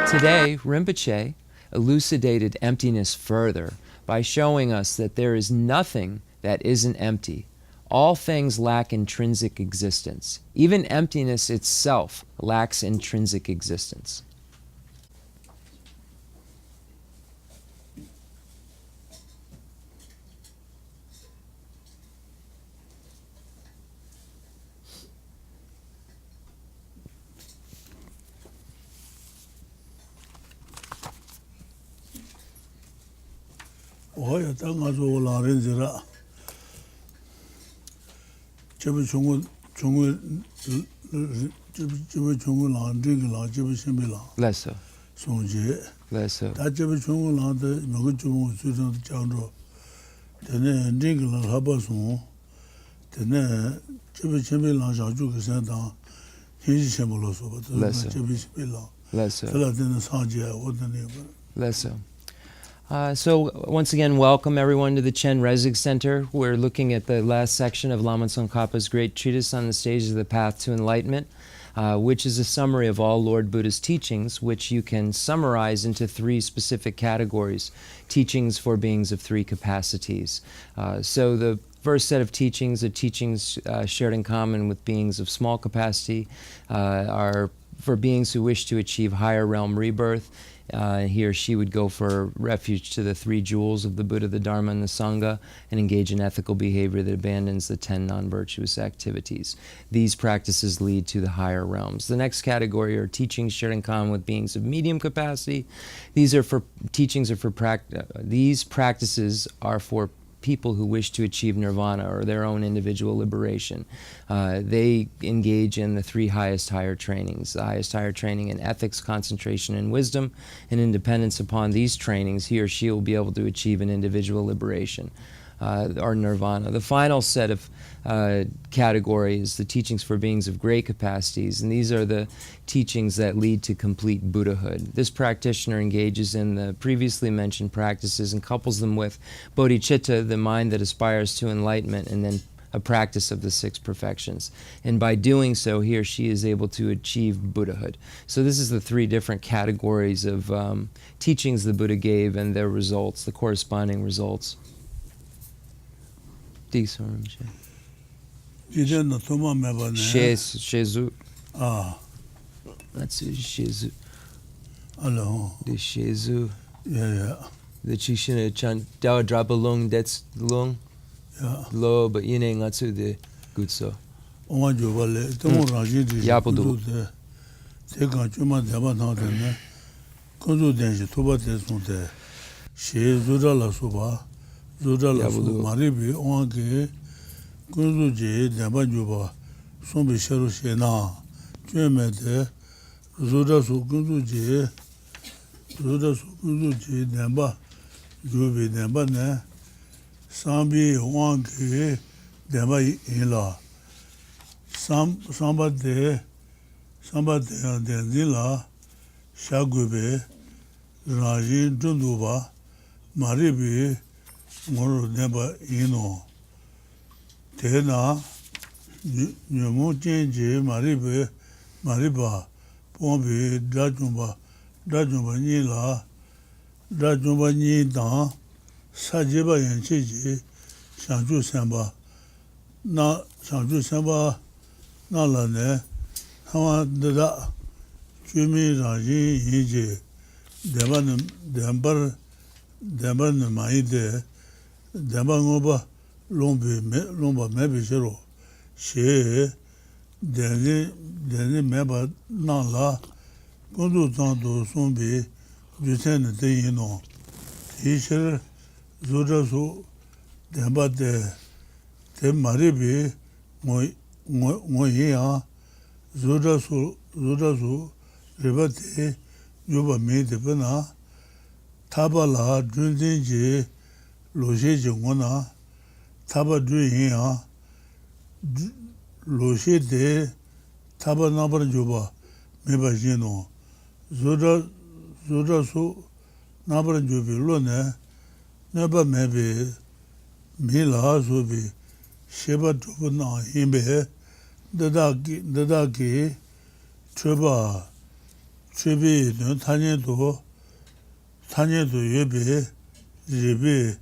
Today, Rinpoche elucidated emptiness further by showing us that there is nothing that isn't empty. All things lack intrinsic existence. Even emptiness itself lacks intrinsic existence. 오야 땅가서 올라렌지라 저번 중국 란딩라 저번 심이라 Lesso. 송제 Lesso. 다 저번 중국 란데 먹은 중국 수준 장로 되네 링라 하바송 되네 저번 심이라 자주 그 생각 현지 심으로서 저번 심이라 Lesso. 그러다는 사제 어디네 Lesso. So once again, welcome everyone to the Chenrezig Center. We're looking at the last section of Lama Tsongkhapa's great treatise on the stages of the path to enlightenment, which is a summary of all Lord Buddha's teachings, which you can summarize into three specific categories: teachings for beings of three capacities. So the first set of teachings, the teachings shared in common with beings of small capacity, are for beings who wish to achieve higher realm rebirth. He or she would go for refuge to the three jewels of the Buddha, the Dharma, and the Sangha, and engage in ethical behavior that abandons the 10 non-virtuous activities. These practices lead to the higher realms. The next category are teachings shared in common with beings of medium capacity. These practices are for people who wish to achieve nirvana or their own individual liberation. They engage in the three highest higher trainings. The highest higher training in ethics, concentration, and wisdom. And in dependence upon these trainings, he or she will be able to achieve an individual liberation, or nirvana. The final set of categories, the teachings for beings of great capacities, and these are the teachings that lead to complete Buddhahood. This practitioner engages in the previously mentioned practices and couples them with bodhicitta, the mind that aspires to enlightenment, and then a practice of the six perfections. And by doing so, he or she is able to achieve Buddhahood. So this is the three different categories of teachings the Buddha gave and their results, the corresponding results. Shezu. That's Shezu. Hello. The Shezu. Yeah. The Chishina Chan Dao Drapa Lung, that's Lung. Yeah. Lo, but Yine Ngatsu de Gutso. On Jovale, Tomo Raji, Yapudu. Take on Chuma Daba, Kozu Denji, Tuba Tesonte, She Zudala Suba, Zudala Maribi, Onke, Kozu J, Daba Juba, Sombi Sheru Shena, Chumete, Zudasu Kozu J, Daba, Jubi Daba Ne. Sambi Wangi Dema Ila Samba de Denzila Shagube Raji Dunduba Maribi Moro Deba Ino Tena Nyamu Chenji Mariba Pombi Dajumba Nila Dajumba Nidan Sajeba Yanchiji, Shanju Samba, Shanju Samba, Nalane, Hawa Dada, Jumi Raji Yiji, Dembar Maide, Dembangoba, Lomba Mebishero, She, Deni Meba Nala, Kundu Tanto Sumbi, Jusen Deyino, Teacher. Zudasu Demba de Maribi Moya Zudasu Ribati Yuba Me de Bena Tabala Dundinji Loshi Jungona Taba Duya Loshi de Taba Nabar Juba Meba Jino Zudasu Nabar Jubi Lone Neba maybe Mila Zubi, Sheba Dubana Himbe, Dadaki, Treba Trebi Tanya do Yebe, Rebe,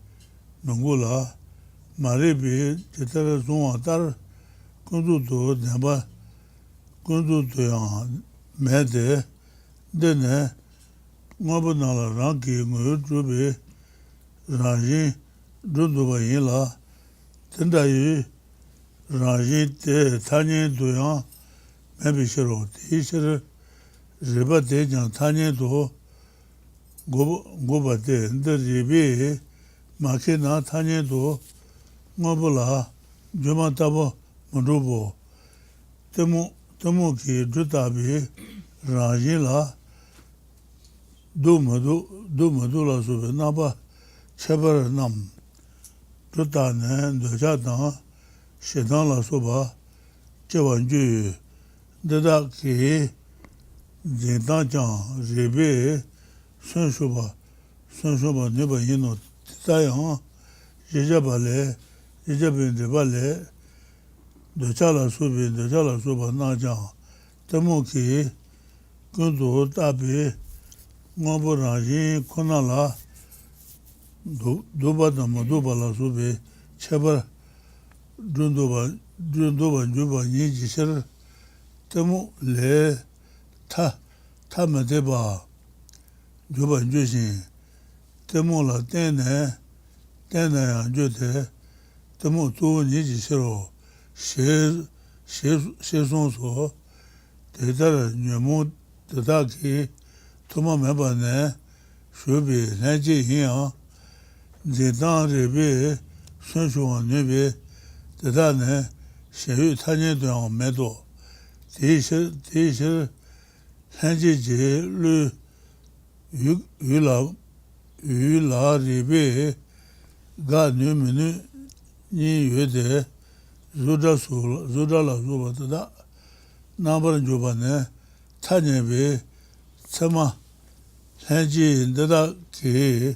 Nungula, Maribi, Tetara Zunwatar, Kundu do Neba, Kundu do Yang Mede, Dene, Mabunala Ranki, Ngudrubi, Rajin, Dunduba Yila, Tendayu, Rajin, Tanya do Yang, Mebishiro, Tisher, Reba de Jan Tanya do Goba de, the Rebe, Makina Tanya do, Mabula, Jumatabo, Mundubo, Temuki, Jutabi, Rajila, Dumadula Subenaba, Cheber Nam, Jutane, Dojatan, Shedan la Soba, Chewanju, Dedaki, Zintanjan, Rebe, Sunshuba, Neba Yino, Titayan, Jejabale, Jejabin de Bale, Dochala Suba Najan, Temuki, Kundu, Tabi, Moboraji, Konala, Dubadama, Dubala Subi, Cheber, Dunduba, Juba, Nijisher, Temu, Le, Tamadeba, Juba Jushin, Temula, Tene, Jute, Temu, Tu, Nijishiro, Shesonso, Tetara, Nyamu, Tataki, Tuma Mebane, Shubi, Naji Hian, Zidan Rebe, Sunshuan Nebe, Tatane, Shehu Tanya Duan Medo, Tisher, Sanji Lu, Yula Rebe, Ga Numinu, Ni Yude, Zudala Zuba, Nabar Jubane, Tanya Be, Sama, Sanji Dada Ki,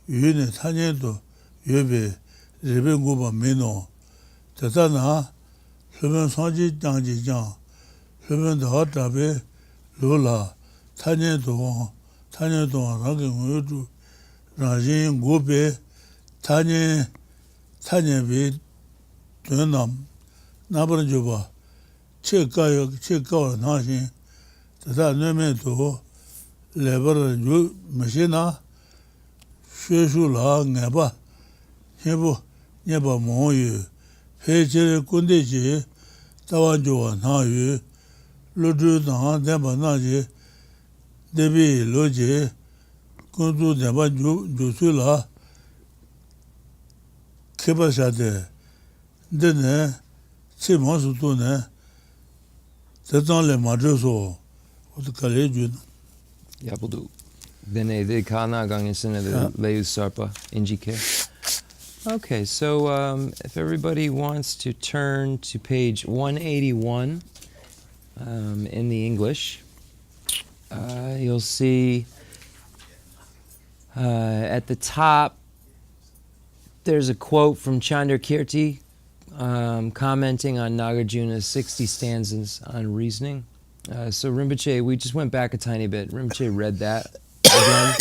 Yune Tanya Do, Yube, Rebe Guba Mino, Tatana, Suben Sanji Janji Jan, Suben Da Tabe, Lula, Tanya Do, Ranking Yudu, Rajin Gobe, Tanya Be, Dunam, Nabar Juba, Chekao Nashin, Tata Nume Do, Lever Ju Machina, Shula Neba, Hebu Neba Moyu, Peche Kundeji, Tawanjua Nayu, Ludu Na Deba Naji, Debi Loji, Kundu Deba Jusula, Kebashade, Dene, Chimonsu Tune, Tetan Le Madruso, what the Kalejun. Yeah, we'll do. Dene de Kana Gangisene de Leu Sarpa, Injike. Okay, so if everybody wants to turn to page 181 in the English, you'll see at the top there's a quote from Chandrakirti commenting on Nagarjuna's 60 stanzas on reasoning. So Rinpoche, we just went back a tiny bit. Rinpoche read that again.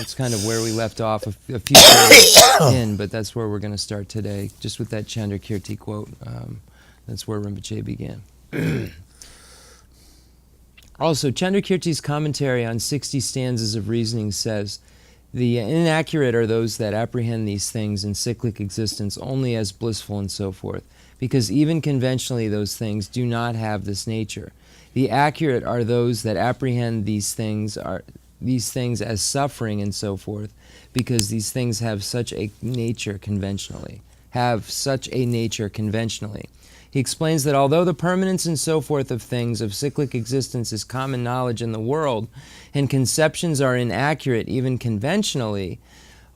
It's kind of where we left off a few pages in, but that's where we're going to start today, just with that Chandrakirti quote. That's where Rinpoche began. Also, Chandrakirti's commentary on 60 stanzas of reasoning says, the inaccurate are those that apprehend these things in cyclic existence only as blissful and so forth, because even conventionally those things do not have this nature. The accurate are those that apprehend these things as suffering and so forth, because these things have such a nature conventionally. He explains that although the permanence and so forth of things of cyclic existence is common knowledge in the world, and conceptions are inaccurate even conventionally,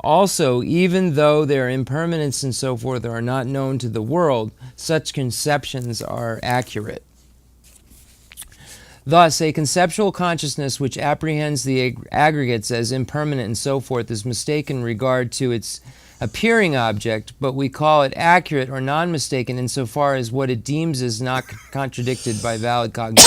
also, even though their impermanence and so forth are not known to the world, such conceptions are accurate. Thus, a conceptual consciousness which apprehends the aggregates as impermanent and so forth is mistaken in regard to its appearing object, but we call it accurate or non-mistaken insofar as what it deems is not contradicted by valid cognition.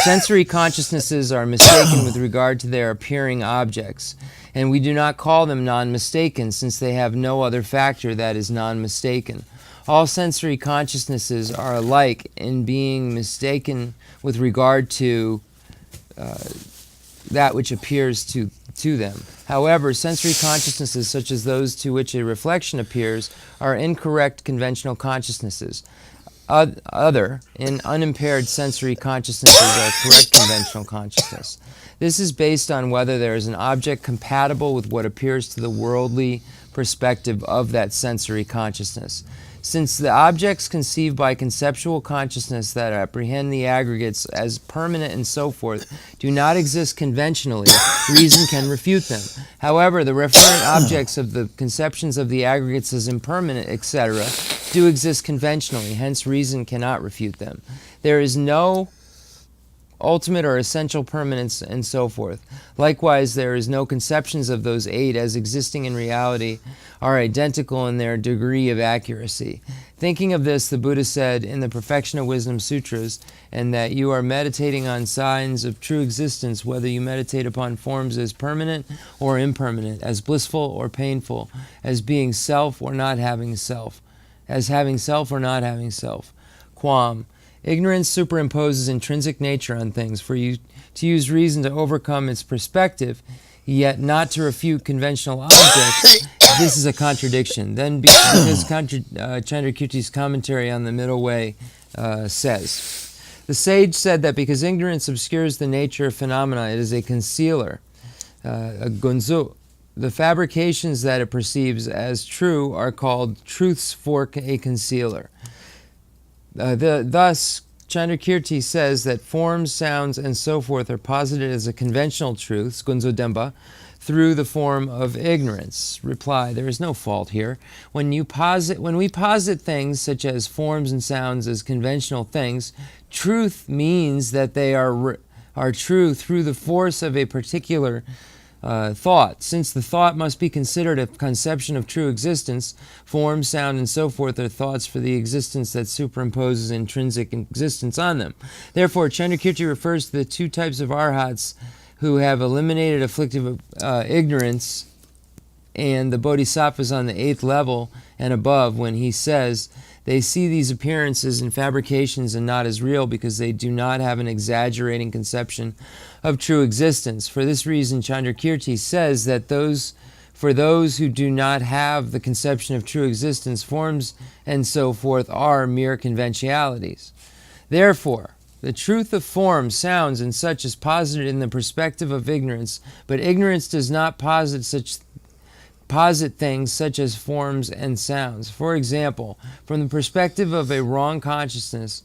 Sensory consciousnesses are mistaken with regard to their appearing objects, and we do not call them non-mistaken since they have no other factor that is non-mistaken. All sensory consciousnesses are alike in being mistaken with regard to that which appears to them. However, sensory consciousnesses, such as those to which a reflection appears, are incorrect conventional consciousnesses. Other, in unimpaired sensory consciousnesses are correct conventional consciousness. This is based on whether there is an object compatible with what appears to the worldly perspective of that sensory consciousness. Since the objects conceived by conceptual consciousness that apprehend the aggregates as permanent and so forth do not exist conventionally, reason can refute them. However, the referent objects of the conceptions of the aggregates as impermanent, etc., do exist conventionally, hence reason cannot refute them. There is no ultimate or essential permanence and so forth. Likewise, there is no conceptions of those eight as existing in reality are identical in their degree of accuracy. Thinking of this, the Buddha said in the Perfection of Wisdom Sutras, and that you are meditating on signs of true existence, whether you meditate upon forms as permanent or impermanent, as blissful or painful, as being self or not having self, as having self or not having self. Quam. Ignorance superimposes intrinsic nature on things, for you to use reason to overcome its perspective, yet not to refute conventional objects. This is a contradiction. Then, because Chandrakirti's commentary on the Middle Way says, the sage said that because ignorance obscures the nature of phenomena, it is a concealer, a gonzo. The fabrications that it perceives as true are called truths for a concealer. Thus, Chandrakirti says that forms, sounds, and so forth are posited as a conventional truth, gunzo demba, through the form of ignorance. Reply, there is no fault here. When we posit things such as forms and sounds as conventional things, truth means that they are true through the force of a particular thought. Since the thought must be considered a conception of true existence, form, sound, and so forth are thoughts for the existence that superimposes intrinsic existence on them. Therefore, Chandrakirti refers to the two types of arhats who have eliminated afflictive ignorance and the bodhisattvas on the 8th level and above when he says they see these appearances and fabrications and not as real because they do not have an exaggerating conception of true existence. For this reason, Chandrakirti says that for those who do not have the conception of true existence, forms and so forth are mere conventionalities. Therefore, the truth of forms, sounds, and such is posited in the perspective of ignorance, but ignorance does not posit things such as forms and sounds. For example, from the perspective of a wrong consciousness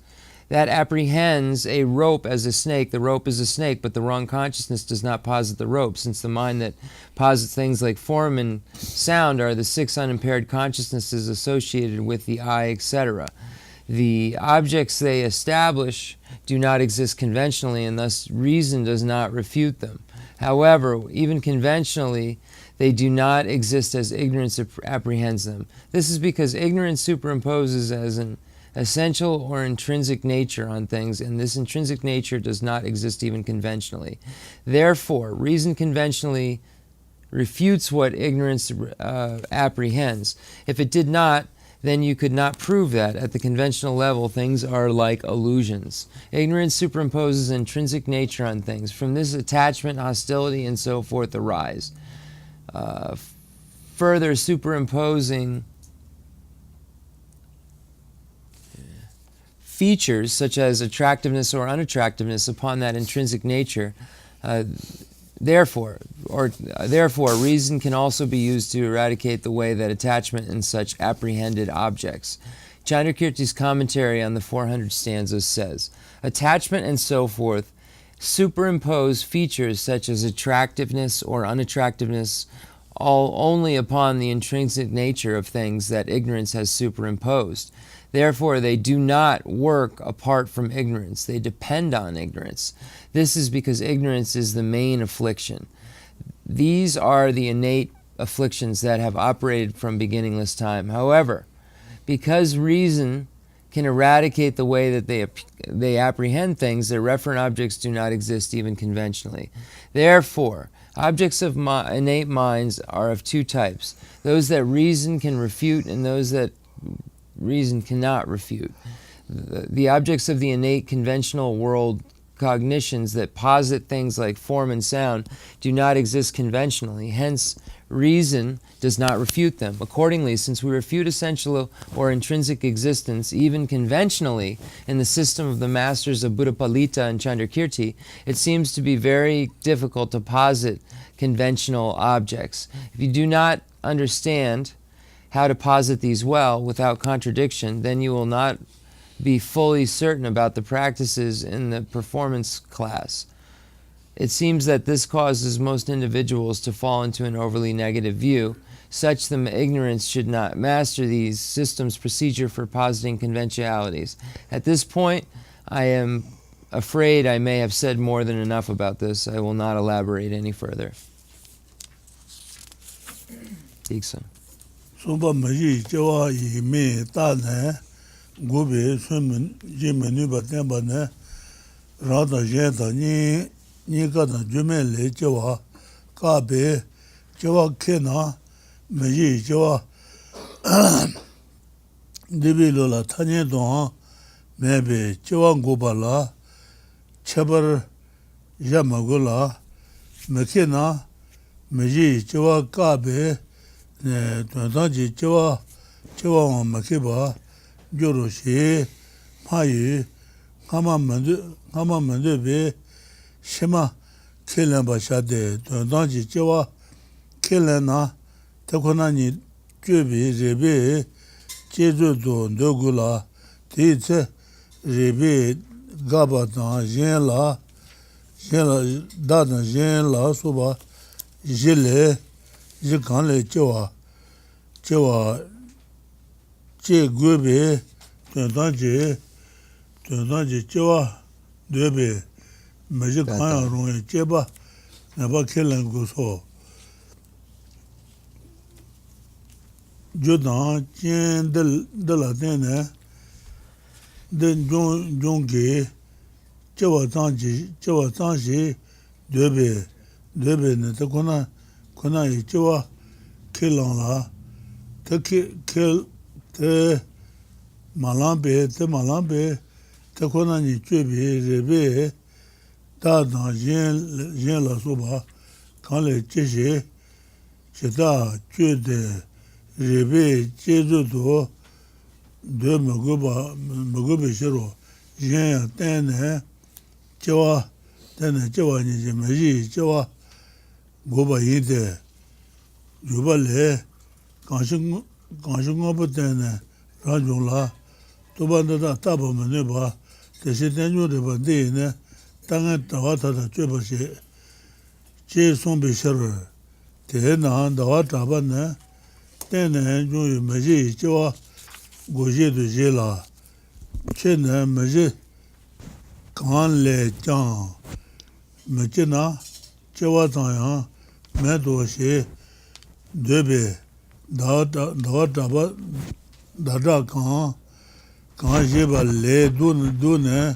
that apprehends a rope as a snake, the rope is a snake, but the wrong consciousness does not posit the rope, since the mind that posits things like form and sound are the 6 unimpaired consciousnesses associated with the eye, etc. The objects they establish do not exist conventionally, and thus reason does not refute them. However, even conventionally, they do not exist as ignorance apprehends them. This is because ignorance superimposes as an essential or intrinsic nature on things, and this intrinsic nature does not exist even conventionally. Therefore, reason conventionally refutes what ignorance apprehends. If it did not, then you could not prove that at the conventional level things are like illusions. Ignorance superimposes intrinsic nature on things. From this, attachment, hostility, and so forth arise. Further superimposing features such as attractiveness or unattractiveness upon that intrinsic nature, therefore, reason can also be used to eradicate the way that attachment and such apprehended objects. Chandrakirti's commentary on the 400 stanzas says, attachment and so forth superimpose features such as attractiveness or unattractiveness all only upon the intrinsic nature of things that ignorance has superimposed. Therefore, they do not work apart from ignorance. They depend on ignorance. This is because ignorance is the main affliction. These are the innate afflictions that have operated from beginningless time. However, because reason can eradicate the way that they apprehend things, their referent objects do not exist even conventionally. Therefore, objects of innate minds are of two types: those that reason can refute and those that reason cannot refute. The objects of the innate conventional world cognitions that posit things like form and sound do not exist conventionally. Hence, reason does not refute them. Accordingly, since we refute essential or intrinsic existence, even conventionally, in the system of the masters of Buddhapalita and Chandrakirti, it seems to be very difficult to posit conventional objects. If you do not understand how to posit these well, without contradiction, then you will not be fully certain about the practices in the performance class. It seems that this causes most individuals to fall into an overly negative view. Such the ignorance should not master these systems' procedure for positing conventionalities. At this point, I am afraid I may have said more than enough about this. I will not elaborate any further. Diksa. Gobe Sunman Jimenu Batambana Rada Jeta Ni Gata Jumele Jawa Kabe Jawa Kena Meji Jawa Debilola Tanya Don Mebe Jawa Gobala Chabar Yamagula Mekena Meji Jawa Kabe Tanji Jawa Makiba Joroshi, Mayu, Hama Be, Shema, Kilamba Shade, Donji Jawa, Kilena, Takonani, Jubi, Rebe, Jeju Dogula, Tite, Rebe, Gabatan, Jenla, Dadan Jenla, Soba, Jile, Jikanle Jawa, Che Gube, Tanji, Jawa, Debe, Magic Rung, Cheba, Naba Killing Guso. Jodan, Chen de la Dene, Den Jongi, Jawa Tanji, Debe, Netakona, Kona, Jawa, Kilala, Kill. Te Malambe, te Konani Chubi, Rebe, Dadan, Jen la Soba, Kanle Cheche, Cheta, Chude, Rebe, Chezudo, De Magobe Shiro, Jen, Tene, Chewa, Nije, Meji, Chewa, Goba Yide, Jubale, Kanshungopatene, Rajula, Tobanda Taba Maneba, the Sitenu de Bandine, Tangan Tawata Chubashi, Che Sombi Sherrer, Tena, Dawata Bane, Tene, Jui Maji, Chewa, Goji de Jela, Chene, Maji, Kan Le Chang, Machina, Chewa Tanya, Medoshi, Debe, Dada Kan Jeba Le Dune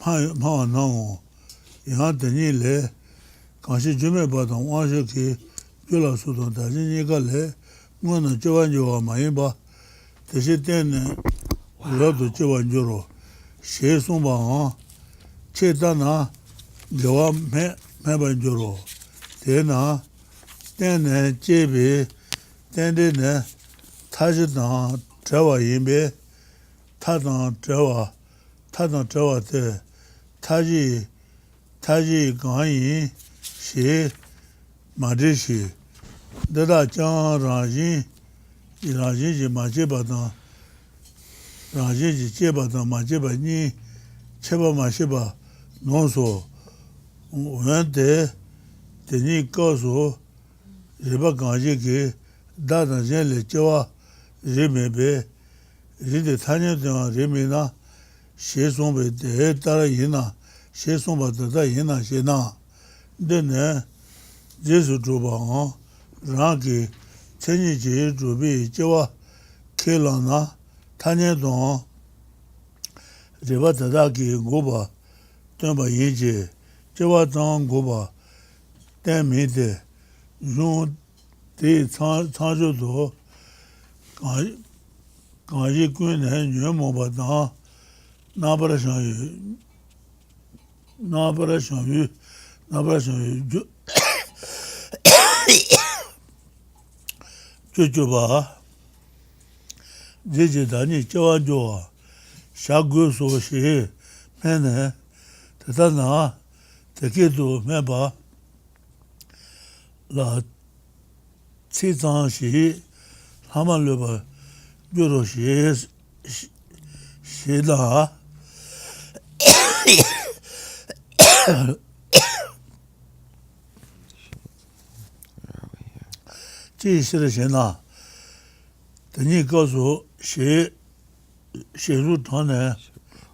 Ma Nang Yan Teni Le Kanshi Jume Badan Wanje Ki Jula Sudan Tajin Le Mona Jawanjo Mayimba Teshi Tene Lado Jawanjoro She Sumba Chetana Jawa Mebanjoro Tena Tene Jebe Tendene Tajidan Jawa Yimbe Tadan Jawa Te Taji Ganyi She Madishi Dada Jan Rajin Ji Majibadan Rajin Ji Jebadan Majiba Ni Cheba Mashiba Nonso Wente Teni Koso Riba Ganji Ki Dadan Jen Le Jawa Rimebe Ride Tanya Rimina She Sombe De Tara Yina She Somba Dada Yina She Na Dene Jesu Druba Rangi Chenji Ji Drubi Jawa Kelana Tanya Don Riva Tadaki Goba, Tumba Yeji, Jawa Tang Goba, Tamide, Jun De Tanjo Do, Kanji Kun and Yumoba Da, Nabara Shanyu, Nabara Shanyu, Nabara Shanyu, Chuchuba, Jiji Dani, Jawa Joa, Shagu So Shi, Mene, Tatana, Tekidu, Meba, La Tizan Shi, Hamaluba, Juro Shi, Shida, Ji Shi Shina, Dani Gozu, Shi Ru Tane,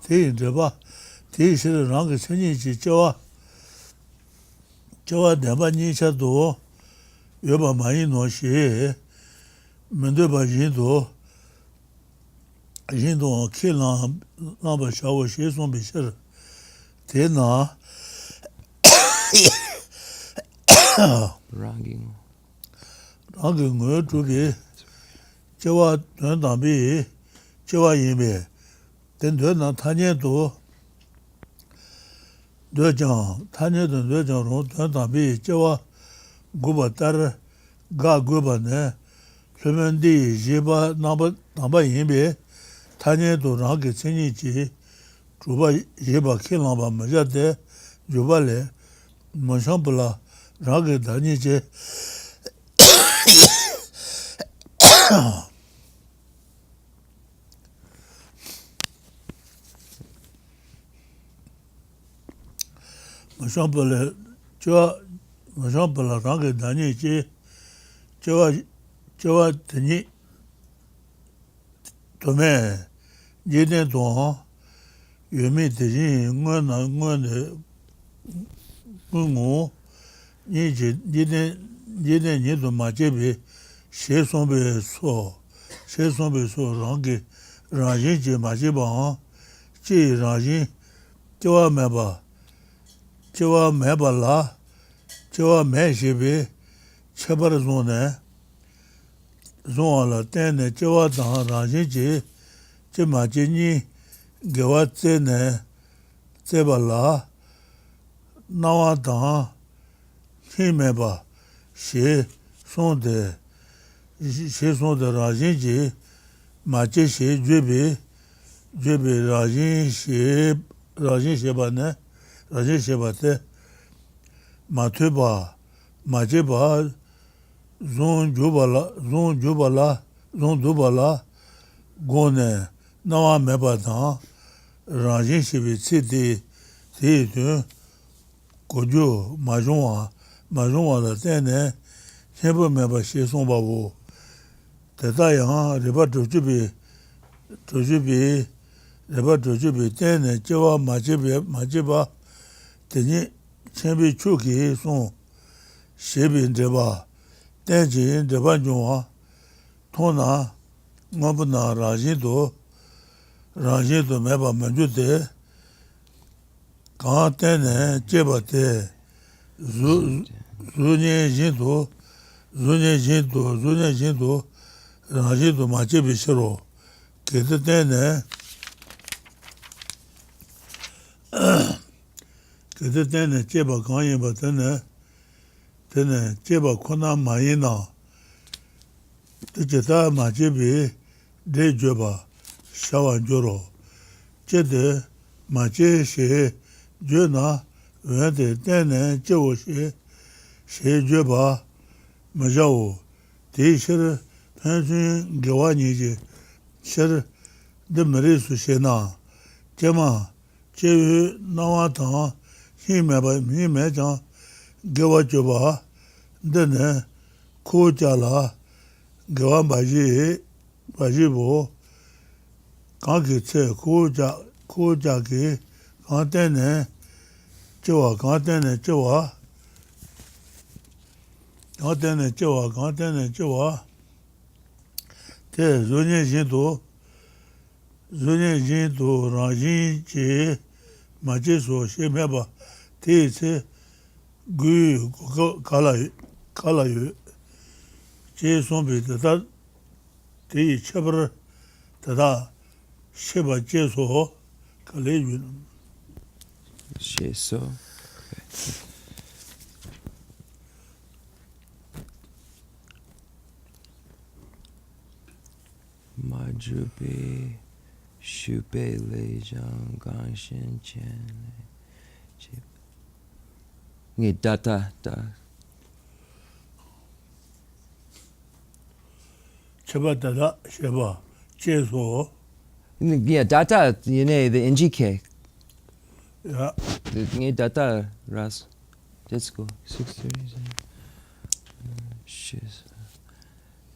Ti Deba, Ti Shi Rang Chenji Jawa, Jawa Deba Nisha Do, Yoba Mai No Shi, Mendeba Jindo, Jindo Kilan, Namba Shawo Shi Son Bishir, Tena, Ranging. Rangi Tugi, Jawa Dambi, Jawa Yime, then Duna Tanya Do, Dujang, Tanya Dujang, Dambi, Jawa Gubatar, Ga Gubane, Flemendi, Jiba, Namba Yime, Tanya Do Rangi Senichi, Juba Jiba Kilamba Majade, Jubale, Monshampula, Rangi Daniche, Monshampula, Monshampula Rangi Daniche, Jawa Tani, Tome, Jeden Don, Yumi Tijin, Ngwan, Gungu, Jeden Nido Majebi, She Sombe So, Rangi, Rajin Majiba, Ji Rajin, Jawa Meba La, Jawa Meshibi, Chabar Zone, Zona Tene, Jawa Dan Rajin, Jimajini, Gewatene, Zebala, Nawa Dan, Himeba, She Sonde, Rajin, Machi She, Jubi, Rajin Shebane, Rajin Shebate, Matuba, Majiba, Zon Dubala, Gone, Nawa Mebadan, Rajin Shebi City, Theatre, Kojo, Majunwa La Tene, Chenmo Meba She Sombabu, Tetayan, Riba Tojubi, Tene, Jawa Majiba, Teni, Chenbi Chuki, Son, Shebi Deba, Tenji, Deba Junwa, Tona, Ngabuna, Rajin Meba Manjute, Kan Tene, Jeba Te, Zunye Jindu, Rajin Majibi Shiro, Kete Tene, Jeba Kanyeba Tene, Jeba Kuna Mayina, Tijeta Majibi, De Jeba, Shawan Joro, Jede, Maji She, Juna, Vente Tene, Jewo She Jeba, Majao, Di Shir, Pension Gewani, Shir, De Marisu Shena, Jema, Jewu Nawatan, Himejan, Gewa Juba, Dene, Kujala, Gewa Bajibo, Kanki Tse, Kujaki, Kantene, Jewa, Te Zunye Jindu, Zunye Jin to Rajin Je Majeso Shemeba Te Gu Kalayu Je Sombi Tata Te Chabar Tata Sheba Jeso Kalayu. Sheso. Majubi Shupe Lejang Ganshin Chen. Data da. Cheba Tata Sheba Jeso. Yeah, data, you know, the NGK. Yeah. The data, Ras. Let's go. 6:30. Shit.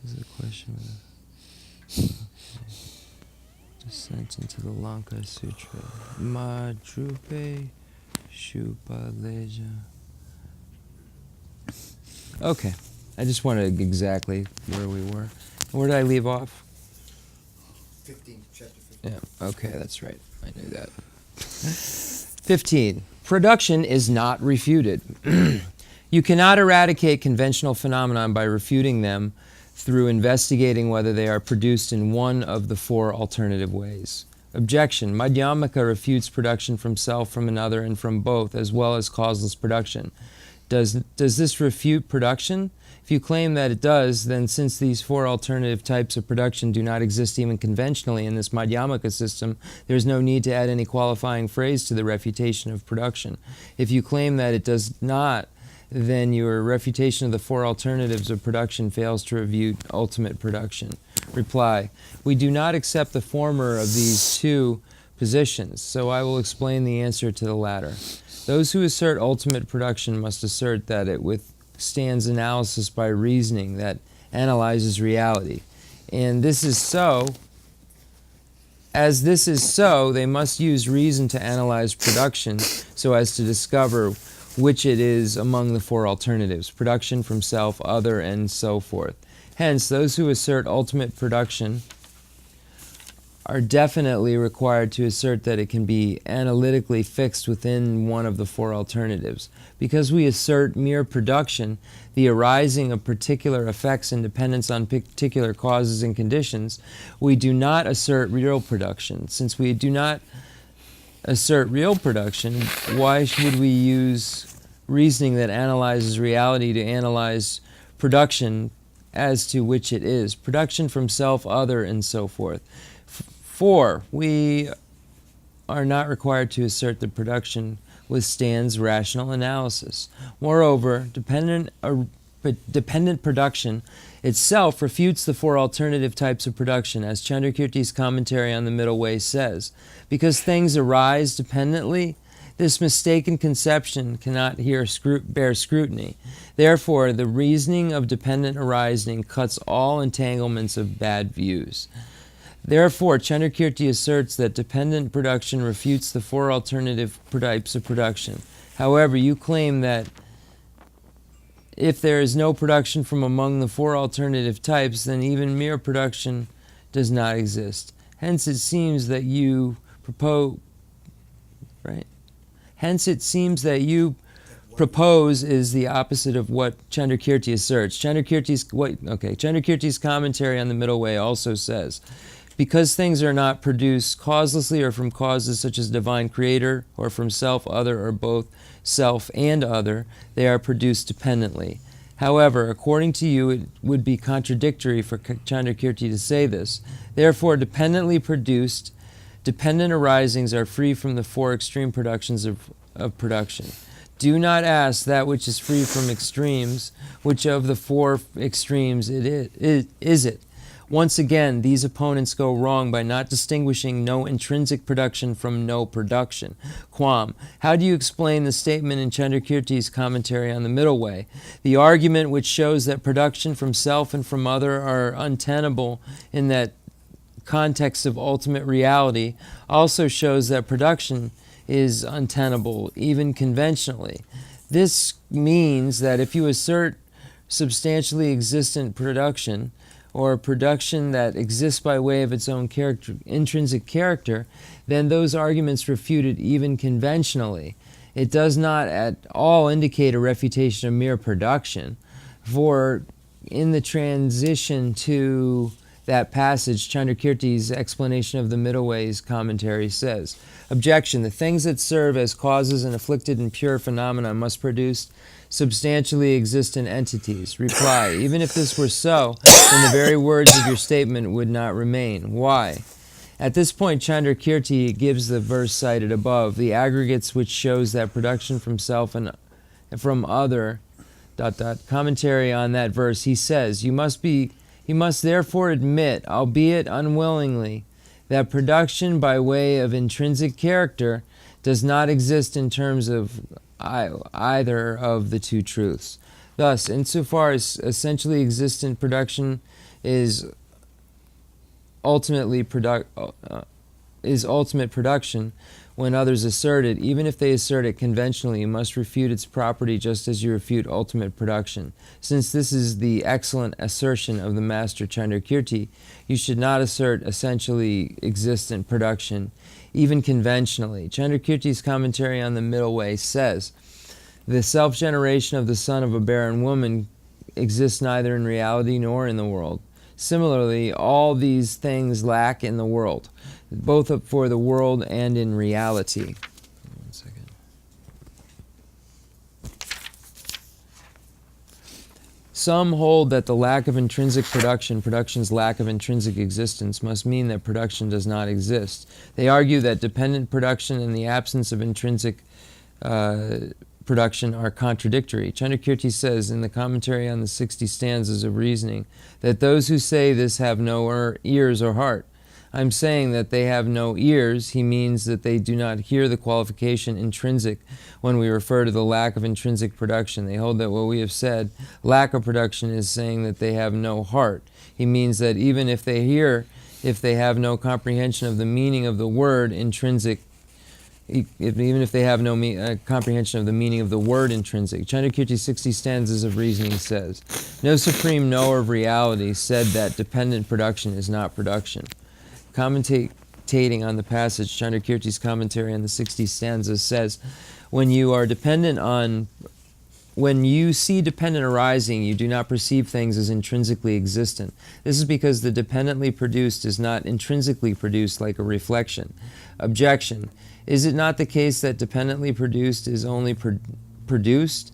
This is the question. Descent into the Lanka Sutra. Madrupe Shupaleja. Okay. I just wanted exactly where we were. Where did I leave off? 15, chapter 15. Yeah, okay, that's right. I knew that. 15. Production is not refuted. You cannot eradicate conventional phenomenon by refuting them through investigating whether they are produced in one of the four alternative ways. Objection. Madhyamaka refutes production from self, from another, and from both, as well as causeless production. Does this refute production? If you claim that it does, then since these four alternative types of production do not exist even conventionally in this Madhyamaka system, there is no need to add any qualifying phrase to the refutation of production. If you claim that it does not, then your refutation of the four alternatives of production fails to refute ultimate production. Reply. We do not accept the former of these two positions, so I will explain the answer to the latter. Those who assert ultimate production must assert that it withstands analysis by reasoning that analyzes reality. And this is so. As this is so, they must use reason to analyze production so as to discover which it is among the four alternatives, production from self, other, and so forth. Hence, those who assert ultimate production are definitely required to assert that it can be analytically fixed within one of the four alternatives. Because we assert mere production, the arising of particular effects and dependence on particular causes and conditions, we do not assert real production. Since we do not assert real production, why should we use reasoning that analyzes reality to analyze production as to which it is, production from self, other, and so forth? 4. We are not required to assert that production withstands rational analysis. Moreover, dependent production itself refutes the four alternative types of production, as Chandrakirti's commentary on the Middle Way says. Because things arise dependently, this mistaken conception cannot here bear scrutiny. Therefore, the reasoning of dependent arising cuts all entanglements of bad views. Therefore, Chandrakirti asserts that dependent production refutes the four alternative types of production. However, you claim that if there is no production from among the four alternative types, then even mere production does not exist. Hence, it seems that you propose, right? Hence, it seems that you propose is the opposite of what Chandrakirti asserts. Chandrakirti's commentary on the Middle Way also says, because things are not produced causelessly or from causes such as divine creator or from self, other, or both self and other, they are produced dependently. However, according to you, it would be contradictory for Chandrakirti to say this. Therefore, dependently produced, dependent arisings are free from the four extreme productions of production. Do not ask that which is free from extremes, which of the four extremes is it. Once again, these opponents go wrong by not distinguishing no intrinsic production from no production. Quam, how do you explain the statement in Chandrakirti's commentary on the Middle Way? The argument which shows that production from self and from other are untenable in that context of ultimate reality also shows that production is untenable, even conventionally. This means that if you assert substantially existent production, or production that exists by way of its own character, intrinsic character, then those arguments refute it even conventionally. It does not at all indicate a refutation of mere production, for in the transition to that passage, Chandrakirti's explanation of the Middle Way's commentary says, objection, the things that serve as causes and afflicted and pure phenomena must produce substantially existent entities. Reply, even if this were so, then the very words of your statement would not remain. Why? At this point, Chandrakirti gives the verse cited above, the aggregates which shows that production from self and from other, ... Commentary on that verse, he says, you must therefore admit, albeit unwillingly, that production by way of intrinsic character does not exist in terms of either of the two truths. Thus, insofar as essentially existent production is ultimate production, when others assert it, even if they assert it conventionally, you must refute its property just as you refute ultimate production. Since this is the excellent assertion of the Master Chandrakirti, you should not assert essentially existent production, even conventionally. Chandrakirti's commentary on the Middle Way says, the self-generation of the son of a barren woman exists neither in reality nor in the world. Similarly, all these things lack in the world, both for the world and in reality. 1 second. Some hold that the lack of intrinsic production, production's lack of intrinsic existence, must mean that production does not exist. They argue that dependent production and the absence of intrinsic production are contradictory. Chandrakirti says in the commentary on the 60 stanzas of reasoning that those who say this have no ears or heart. I'm saying that they have no ears. He means that they do not hear the qualification intrinsic when we refer to the lack of intrinsic production. They hold that what we have said, lack of production, is saying that they have no heart. He means that even if they hear, if they have no comprehension of the meaning of the word intrinsic, even if they have no comprehension of the meaning of the word intrinsic. Chandrakirti's 60 stanzas of reasoning says, no supreme knower of reality said that dependent production is not production. Commentating on the passage, Chandrakirti's commentary on the 60 stanzas says, when you see dependent arising, you do not perceive things as intrinsically existent. This is because the dependently produced is not intrinsically produced like a reflection. Objection. Is it not the case that dependently produced is only produced?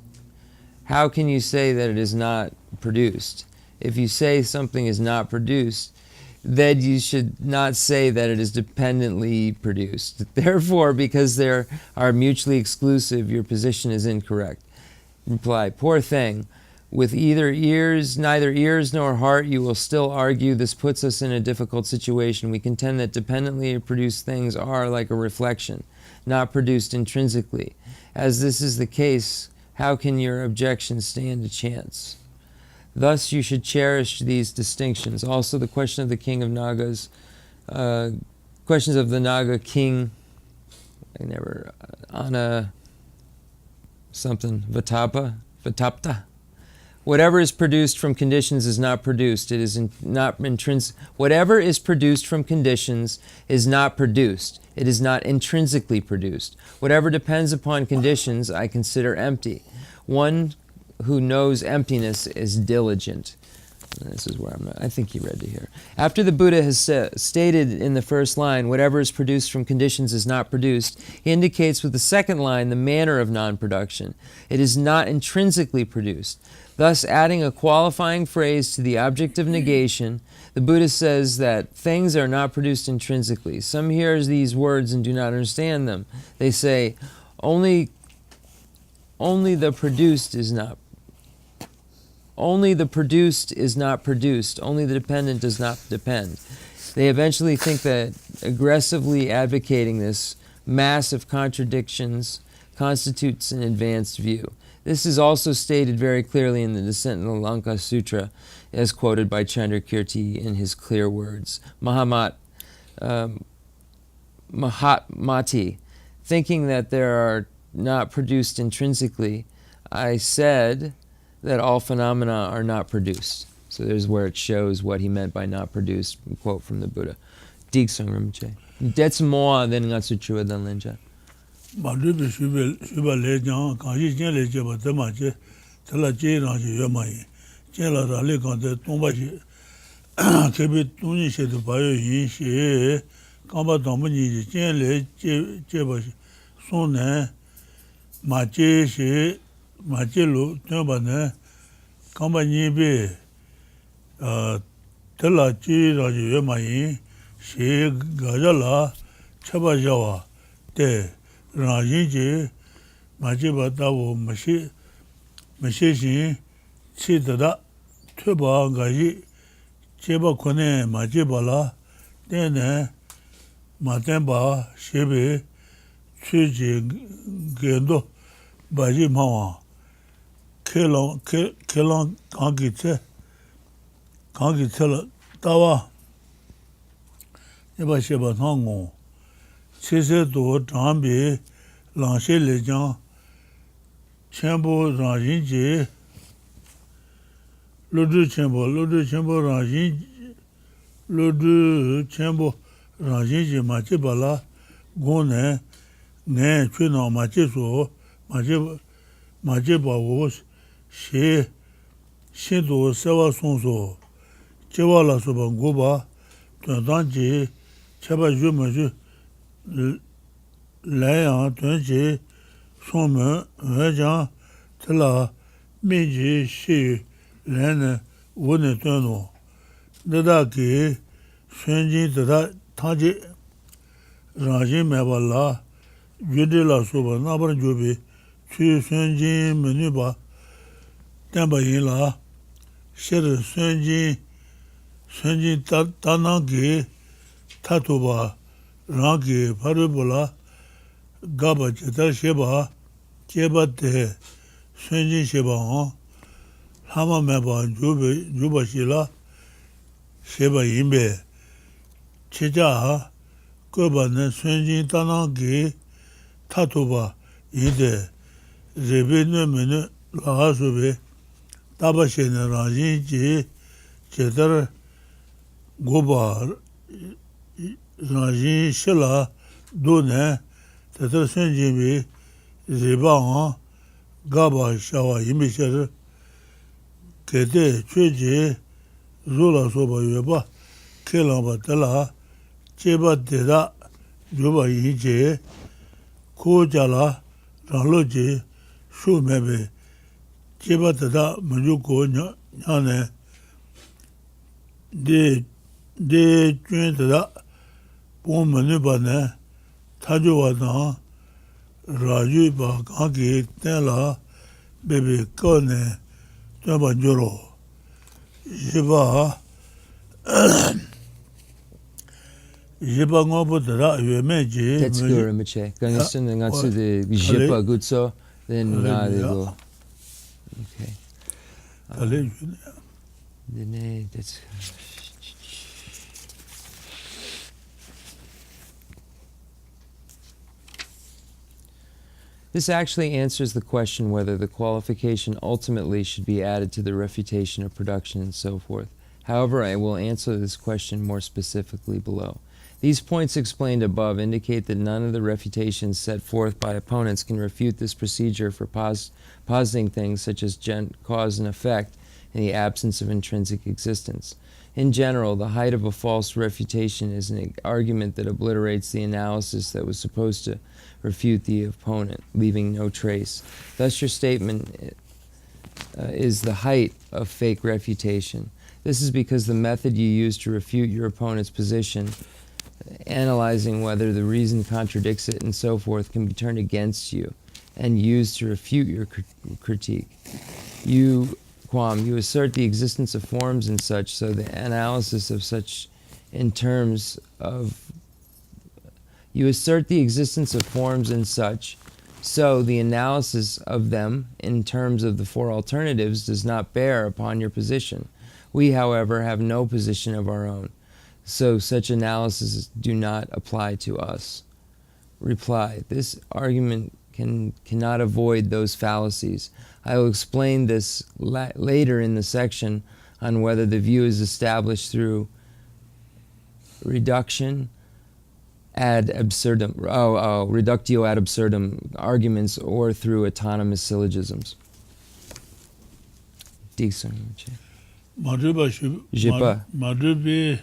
How can you say that it is not produced? If you say something is not produced, then you should not say that it is dependently produced. Therefore, because they are mutually exclusive, your position is incorrect. Reply, poor thing. With neither ears nor heart, you will still argue. This puts us in a difficult situation. We contend that dependently produced things are like a reflection, not produced intrinsically. As this is the case, how can your objection stand a chance? Thus you should cherish these distinctions. Also the question of the king of Nagas, questions of the Naga king, Vatapta. Whatever is produced from conditions is not produced. It is not intrinsic. Whatever is produced from conditions is not produced. It is not intrinsically produced. Whatever depends upon conditions, I consider empty. One who knows emptiness is diligent. This is where I think you read to here. After the Buddha has stated in the first line, whatever is produced from conditions is not produced, he indicates with the second line the manner of non-production. It is not intrinsically produced. Thus, adding a qualifying phrase to the object of negation, the Buddha says that things are not produced intrinsically. Some hear these words and do not understand them. They say, only the produced is not produced, only the dependent does not depend. They eventually think that aggressively advocating this mass of contradictions constitutes an advanced view. This is also stated very clearly in the Descent in the Lanka Sutra, as quoted by Chandrakirti in his clear words. Mahatmati, thinking that there are not produced intrinsically, I said that all phenomena are not produced. So there's where it shows what he meant by not produced, quote from the Buddha. Diksung Rinpoche. That's more than Ngatsu Chua Dan Linja. Madhubi Shuba Lejan, Kanji Jen Leja, but the Mache, Tela J. Ranji Yamai, Jela Rale Kante, Tombashi, Kebi Tuni Shed Bayo Yin She, Kamba Domini, Jen Le, Jebashi, Sone, Mache She, Machelu, Tumbane, Kamba Nibe, Tela J. Ranji Yamai, She Gajala, Chabajawa, Te. Rajinji, Majiba Dawo Mashi, Mashishin, Chidada, Tuba Gaji, Cheba Kone, Majibala, Dene, Matemba, Shibi, Chuji Gendo, Baji Mawa, Kelon Kangite, Tawa, Neba Sheba Tango. Chese do Dambi, Lanshe Lejan, Chenmo Rajinji, Ludu Chenmo Rajinji Machibala, Gone, Ne, Chino Machiso, Machiba She, Shindo Sewa Sonso, Chewala Sobanguba, Tantanji, Cheba Jumaju, Layan Tunji, Somme, Vejan, Tela, Miji, Shi, Len, Wunetono, Dadaki, Shenji, Dada, Taji, Raji Mabala, Judila Soba, Naban Jubi, Chu Shenji, Menuba, Tambayila, Sher Shenji, Tanaki, Tatuba, Rangi, Parubula, Gaba, Cheta Sheba, Cheba Te, Shenji Sheba, Hama Meba, Juba Shila, Sheba Imbe, Cheja, Goban, Shenji Tanangi, Tatuba, Ide, Rebe Numene, Lahasube, Tabashin, Ranji, Chetar, Goba, Ranji Shila, Dune, Tatar Shenji, Riba, Gaba, Shawa, Imisher, Kete, Chuji, Zula Soba Yuba, Kelamba Tela, Cheba Deda, Juba Yije, Kojala, Raloji, Shumebe, Cheba Deda, Majuko, Nyane, De Junta, Pomanubane, Tajuana, Rajuba, Kanki, Tela, Baby Kone, Tabanjuro, Jiba, Jiba Ngobutara, Yumeji, That's good, Rinpoche. Gangasun and Gatsu the Jipa Gutso, then they go. Okay. That's. This actually answers the question whether the qualification ultimately should be added to the refutation of production and so forth. However, I will answer this question more specifically below. These points explained above indicate that none of the refutations set forth by opponents can refute this procedure for positing things such as cause and effect in the absence of intrinsic existence. In general, the height of a false refutation is an argument that obliterates the analysis that was supposed to refute the opponent, leaving no trace. Thus, your statement is the height of fake refutation. This is because the method you use to refute your opponent's position, analyzing whether the reason contradicts it and so forth, can be turned against you and used to refute your critique. You assert the existence of forms and such, so the analysis of such in terms of You assert the existence of forms and such, so the analysis of them in terms of the four alternatives does not bear upon your position. We, however, have no position of our own, so such analyses do not apply to us. Reply: this argument cannot avoid those fallacies. I will explain this later in the section on whether the view is established through reduction ad absurdum, reductio ad absurdum arguments or through autonomous syllogisms. Jipa. Madrubi.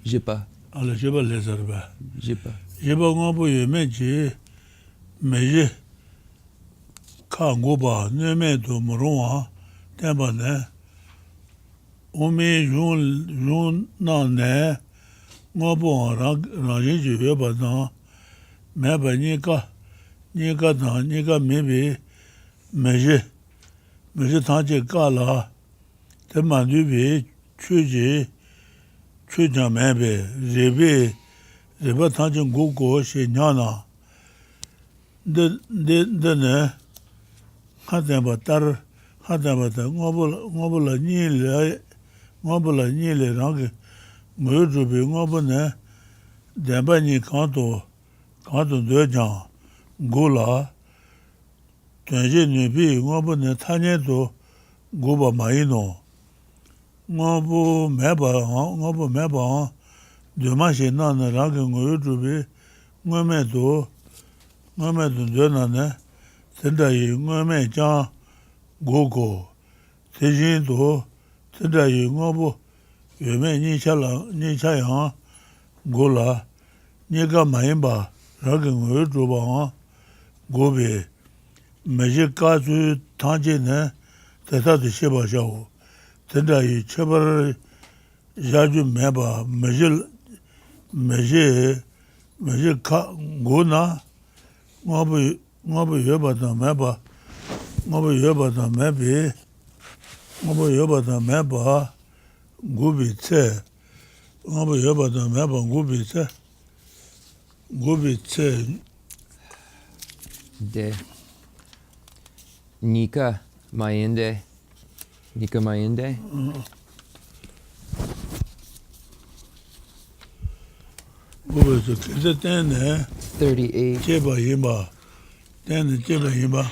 Jipa. Ala jipa lezarba. Jipa. Jipa ngobu yumeji meji ka ngoba neme do morwa temba ne umi yun na ne ngobu raji ju ba na me ba ni ka mebi meji taje ka la te mandu bi chuji mebe reba taje gogo she nyana de ne hadaba tar ngobula ni le rang moju bi ngobune deba ni kanto de jan gola tenje ne bi ngobune tanye do goba maino ngobu meba de ma she na na rang moju bi ngome do de na ne tendai ngome ja gogo tejin do tendai ngobu yeme ni cha gola ni ga maimba rag ngo do ba gobe meje ka zu tanje ne teta de sheba jao tendai chebar jaju meba meje ka gona ngobu yoba da meba gubi tse de Nika Mayinde gubi tse tene 38 cheba yimba tene cheba yimba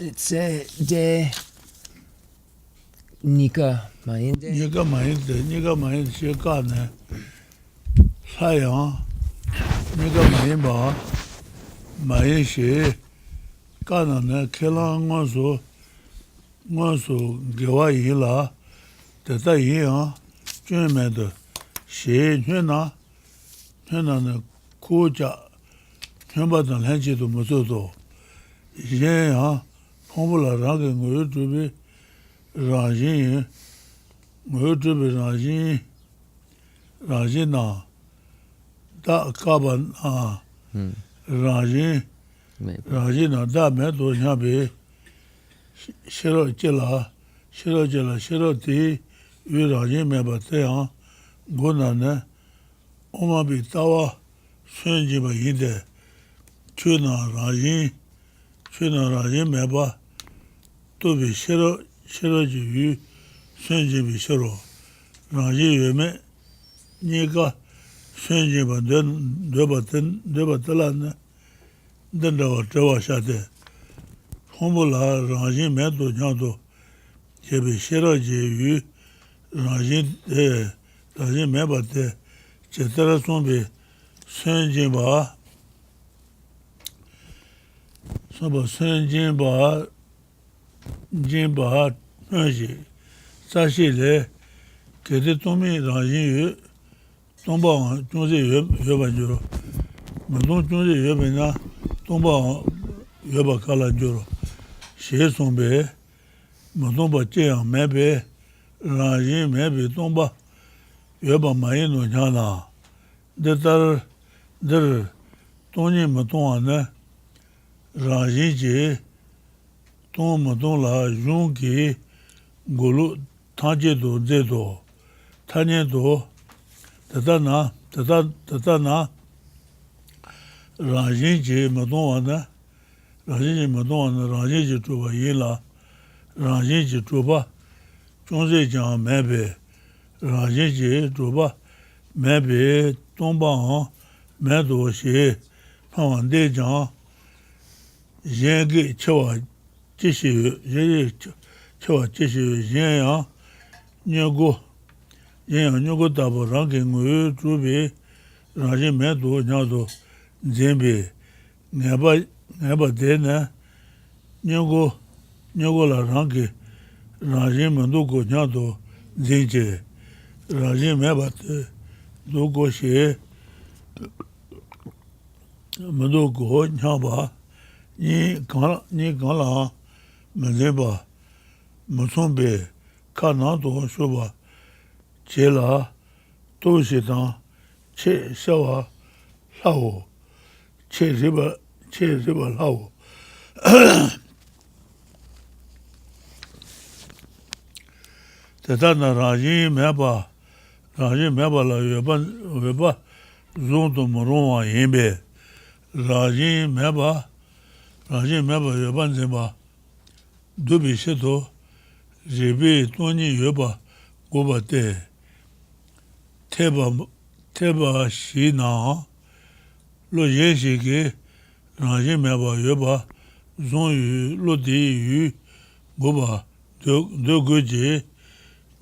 it's de Nika Mayinde she ka ne sayang nika mayimba mayin she ka na ne kelang ngonso gewa yila teta yin chun me de she na ne kuja chunba dan lenchi do muso do yin pongbola rangi ngoyo chubi rangin na da kaba na rangin na da me do nyabi shiro jila di yu rangin me ba te go na ne oma bi tawa sunji ba yinde chu na rangin me ba to bi shiro ji yu sunji bi shiro rangin yu me ni ga sunji ba de ba tala ne den da wa tawa sha de homola rangin me do nya do je bi shiro ji yu rangin me ba de je tara son bi sunji ba soba sunjin ba nji sashi le kete tomi rangin yu tomba chungze yu ba juro mandong chungze yu ba na tomba yu ba kala juro she sombe mandong ba che yang mebe rangin mebe tomba yu ba mayi no nyana detar tongni matongwa ne rangin ji tong matong la yung ki gulu tangje do ze do tanya do tata na rangin ji matongwa ne rangin ji chuba yin la rangin ji chuba chungze jang mebe rangin ji chuba mebe tongba me do she pangwan de jang Yengi Chawa Jishu, Yengi Chawa Jishu, Yenya, Nyogo, Tabo, Ranking, Ruby, Raji Medu, Nyado, Zembi, Neba Dena, Nyogo la Ranki, Raji Manduko, Nyado, Zinje, Raji Mebat, Duko She, Manduko, Nyaba, Ni Gala, Mazeba, Musumbe, Kanato, Shuba, Chela, Toshitan, Che Shawa, Lao, Che Riba Lao. Tatana Raji Meba la Weba, Zonto Moroma Yembe, Raji Meba, Yaban Zemba, Dubi Sheto, Zibi Tony Yoba, Goba Te, Teba Shina, Lo Yeshiki, Raji Meba Yoba, Zon Yu, Lodi Yu, Goba, De Guji,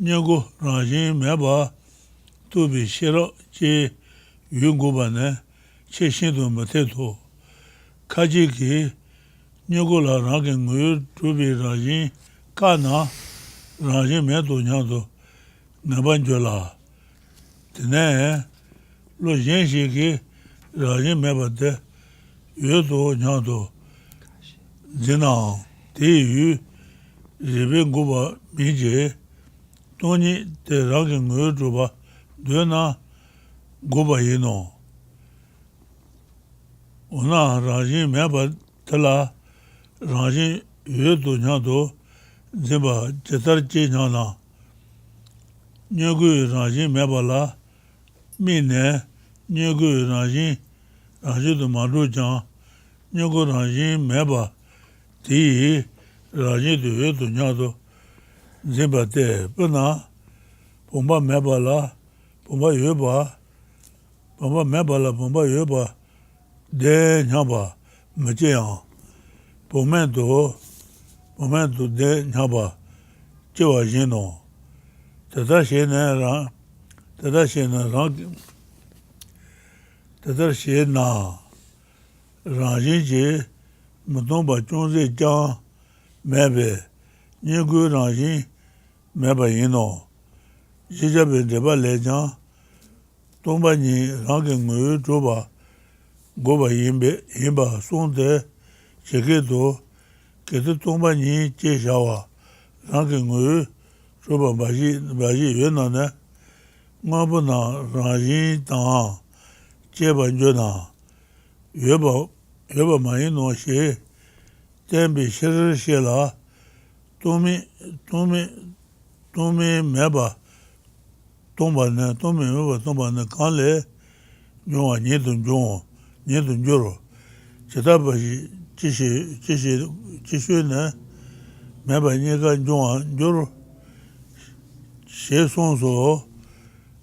Nyago Raji Meba, Tubi Shiro, Che Yungoba Ne, Che Shinto Mateto, Kajiki, Nyogola Ranking Muir, Tubi Raji, Kana, Raji Meto Nyado, Nabanjola. Tene, Lo Yenshiki, Raji Mebate, Yoto Nyado, Zina, Tiyu, Zibi Goba Mije, Tony de Ranking Muir Juba, Duna Goba Yino. Ona Raji Meba Tala, Raji Yoto Nyado, Ziba Chetarchi Nyana, Nyogu Raji Mebala, Mine, Nyogu Raji do Marujan, Nyogu Raji Meba, Ti, Raji do Yoto Nyado, Ziba Te, Puna, Pumba Mebala, Pumba Yoba, De Nyaba, Majian, Pomento De Nyaba, Chewa Jino, Tata Shena Raji, Mutomba Chonze Jan, Mebe, Nyogu Raji, Meba Yino, Jijabe Deba Lejan, Tomba Ni Ranking Mu Joba, Goba Yimba Sonde, Cheketo, Kete Tomba Ni Cheshawa, Ranking Mu, Joba Baji Yenane, Mabuna Raji Tang, Cheba Jona, Yoba Mayino She, Tembi Sher Shela, Tomi Meba, Tomba Ne Kanle, Jonga Nyedun Joro, Chetabashi Chishu Ne, Meba Nyega Jonga Joro, She Sonso,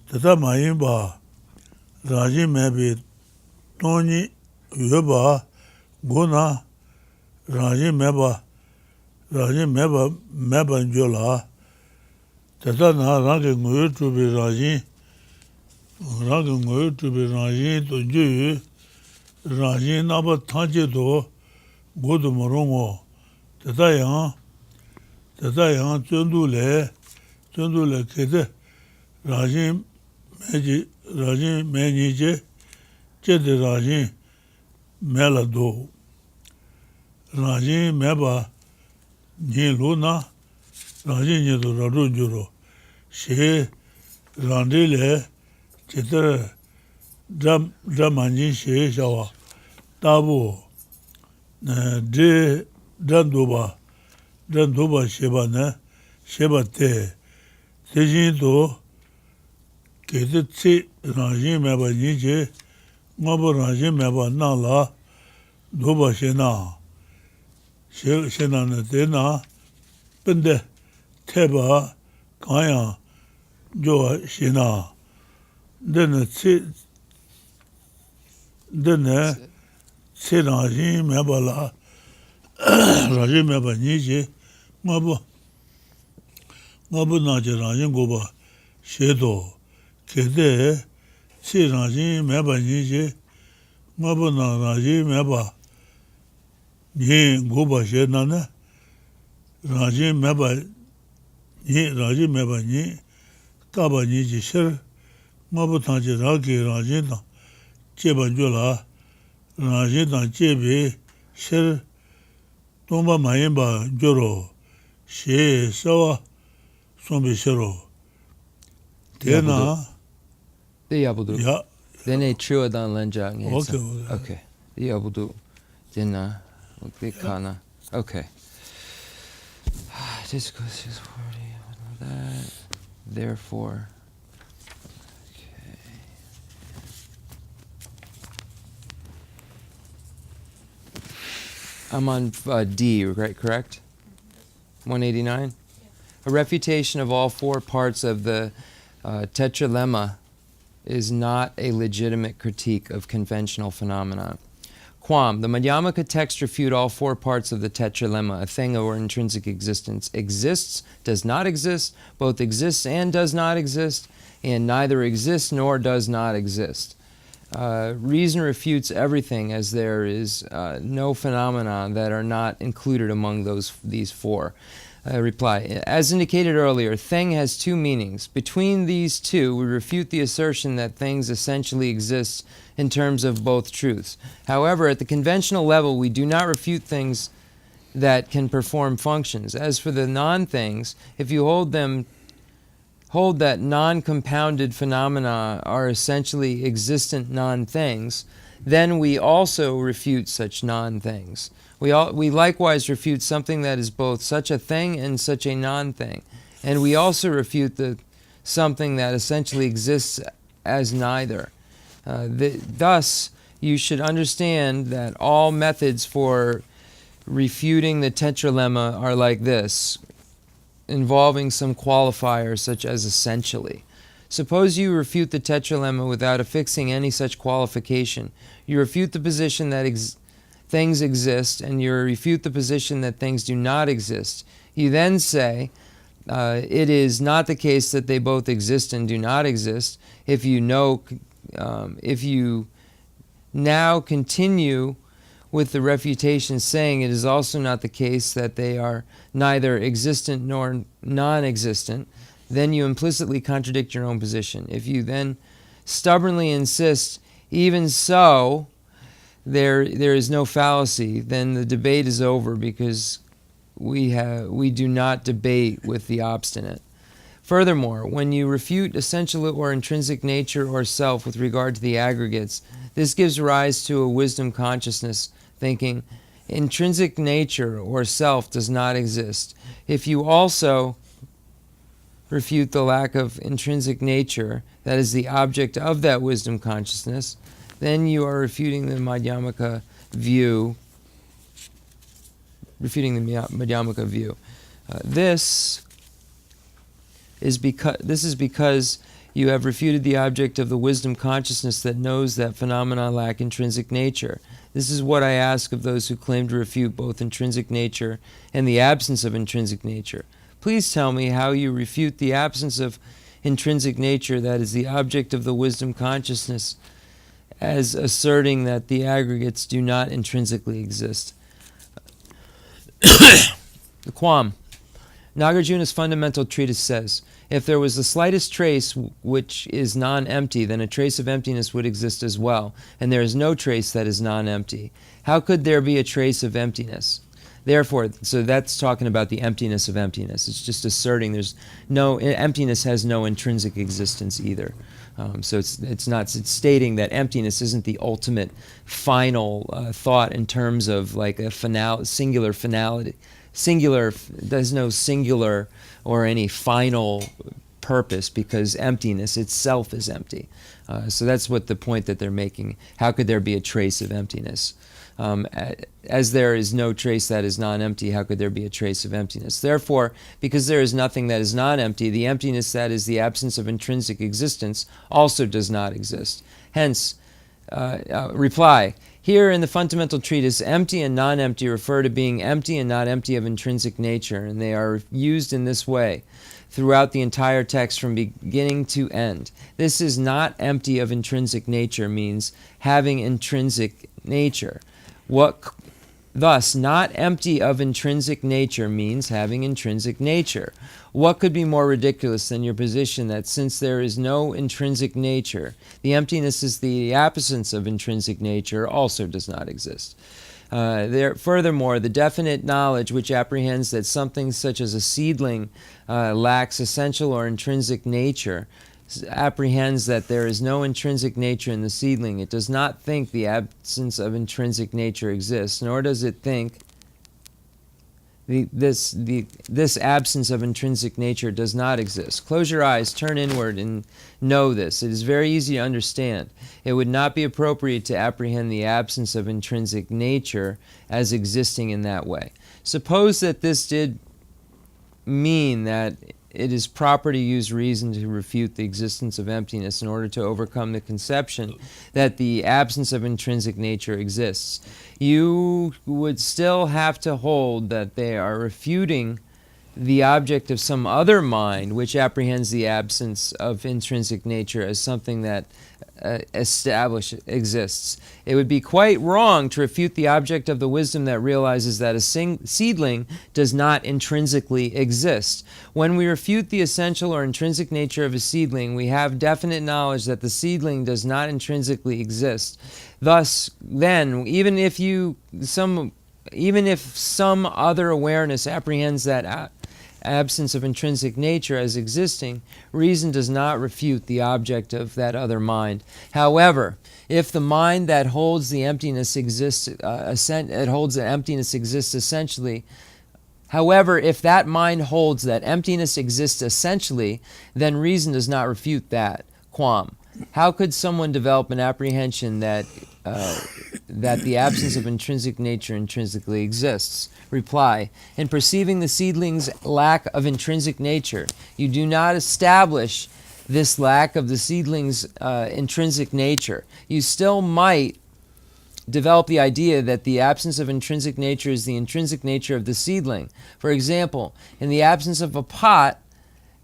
Tata Mayimba, Raji Mebi, Tony Yoba, Guna, Raji Meba Njola, Tata Na Ranking Muir to be Raji, to Raji Naba Tanjito, go to Morongo, Tata Yang, Tundule Kete, Raji Menije, Chete Raji Melado, Raji Meba Ni Luna, Raji Nido Radunjuro, She Randile, Chete Dramanji She Shawa, Tabu, De Danduba Sheba Te, Tejinto, Kete Tsi Raji Meba Nije, Mabu Raji Meba Nala, Duba Shena, Shena Tena, Pende, Teba, Kaya, Joa Shena, Dene Tsi Raji Meba La, raji meba niji ngabu naji raji goba shedo kede si raji meba niji ngabu na raji meba ni goba shedana raji meba ni taba niji shir ngabu taji raki raji na jeba jula raji na jebi shir Tomba Mayimba Joro, She Sawa Sombi Shiro. Tena. The Yabudu. Ya. Then a true Adan Lenjang. Okay. Okay. The Yabudu. Dina. The Kana. Okay. This goes is 40. That. Therefore. I'm on D, right? Correct? 189? A refutation of all four parts of the tetralemma is not a legitimate critique of conventional phenomena. Quam, the Madhyamaka texts refute all four parts of the tetralemma, a thing or intrinsic existence. Exists, does not exist, both exists and does not exist, and neither exists nor does not exist. Reason refutes everything, as there is no phenomena that are not included among these four. Reply. As indicated earlier, thing has two meanings. Between these two, we refute the assertion that things essentially exist in terms of both truths. However, at the conventional level, we do not refute things that can perform functions. As for the non-things, if you hold that non-compounded phenomena are essentially existent non-things, then we also refute such non-things. We likewise refute something that is both such a thing and such a non-thing. And we also refute something that essentially exists as neither. Thus, you should understand that all methods for refuting the tetralemma are like this, involving some qualifier such as essentially. Suppose you refute the tetralemma without affixing any such qualification. You refute the position that things exist, and you refute the position that things do not exist. You then say, it is not the case that they both exist and do not exist. If you now continue with the refutation saying it is also not the case that they are neither existent nor non-existent, then you implicitly contradict your own position. If you then stubbornly insist, even so, there is no fallacy, then the debate is over, because we do not debate with the obstinate. Furthermore, when you refute essential or intrinsic nature or self with regard to the aggregates, this gives rise to a wisdom consciousness thinking, intrinsic nature or self does not exist. If you also refute the lack of intrinsic nature, that is the object of that wisdom consciousness, then you are refuting the Madhyamaka view. This is because you have refuted the object of the wisdom consciousness that knows that phenomena lack intrinsic nature. This is what I ask of those who claim to refute both intrinsic nature and the absence of intrinsic nature. Please tell me how you refute the absence of intrinsic nature, that is the object of the wisdom consciousness, as asserting that the aggregates do not intrinsically exist. The Quam. Nagarjuna's fundamental treatise says, if there was the slightest trace which is non-empty, then a trace of emptiness would exist as well, and there is no trace that is non-empty. How could there be a trace of emptiness? Therefore, so that's talking about the emptiness of emptiness. It's just asserting emptiness has no intrinsic existence either. So it's stating that emptiness isn't the ultimate final thought in terms of like a singular finality. There's no singular or any final purpose, because emptiness itself is empty. So that's what the point that they're making. How could there be a trace of emptiness? As there is no trace that is non-empty, how could there be a trace of emptiness? Therefore, because there is nothing that is non-empty, the emptiness that is the absence of intrinsic existence also does not exist. Hence, reply, Here in the fundamental treatise, empty and non-empty refer to being empty and not empty of intrinsic nature, and they are used in this way throughout the entire text from beginning to end. This is not empty of intrinsic nature means having intrinsic nature. Thus, not empty of intrinsic nature means having intrinsic nature. What could be more ridiculous than your position that since there is no intrinsic nature, the emptiness is the absence of intrinsic nature also does not exist? Furthermore, the definite knowledge which apprehends that something such as a seedling lacks essential or intrinsic nature apprehends that there is no intrinsic nature in the seedling. It does not think the absence of intrinsic nature exists, nor does it think this absence of intrinsic nature does not exist. Close your eyes, turn inward, and know this. It is very easy to understand. It would not be appropriate to apprehend the absence of intrinsic nature as existing in that way. Suppose that this did mean that it is proper to use reason to refute the existence of emptiness in order to overcome the conception that the absence of intrinsic nature exists. You would still have to hold that they are refuting the object of some other mind which apprehends the absence of intrinsic nature as something that exists. It would be quite wrong to refute the object of the wisdom that realizes that a seedling does not intrinsically exist. When we refute the essential or intrinsic nature of a seedling, we have definite knowledge that the seedling does not intrinsically exist. Thus, then, even if some other awareness apprehends that absence of intrinsic nature as existing, reason does not refute the object of that other mind. However, if the mind that holds the emptiness exists, essentially, however, if that mind holds that emptiness exists essentially, then reason does not refute that. Quam. How could someone develop an apprehension that the absence of intrinsic nature intrinsically exists? Reply. In perceiving the seedling's lack of intrinsic nature, you do not establish this lack of the seedling's intrinsic nature. You still might develop the idea that the absence of intrinsic nature is the intrinsic nature of the seedling. For example, in the absence of a pot,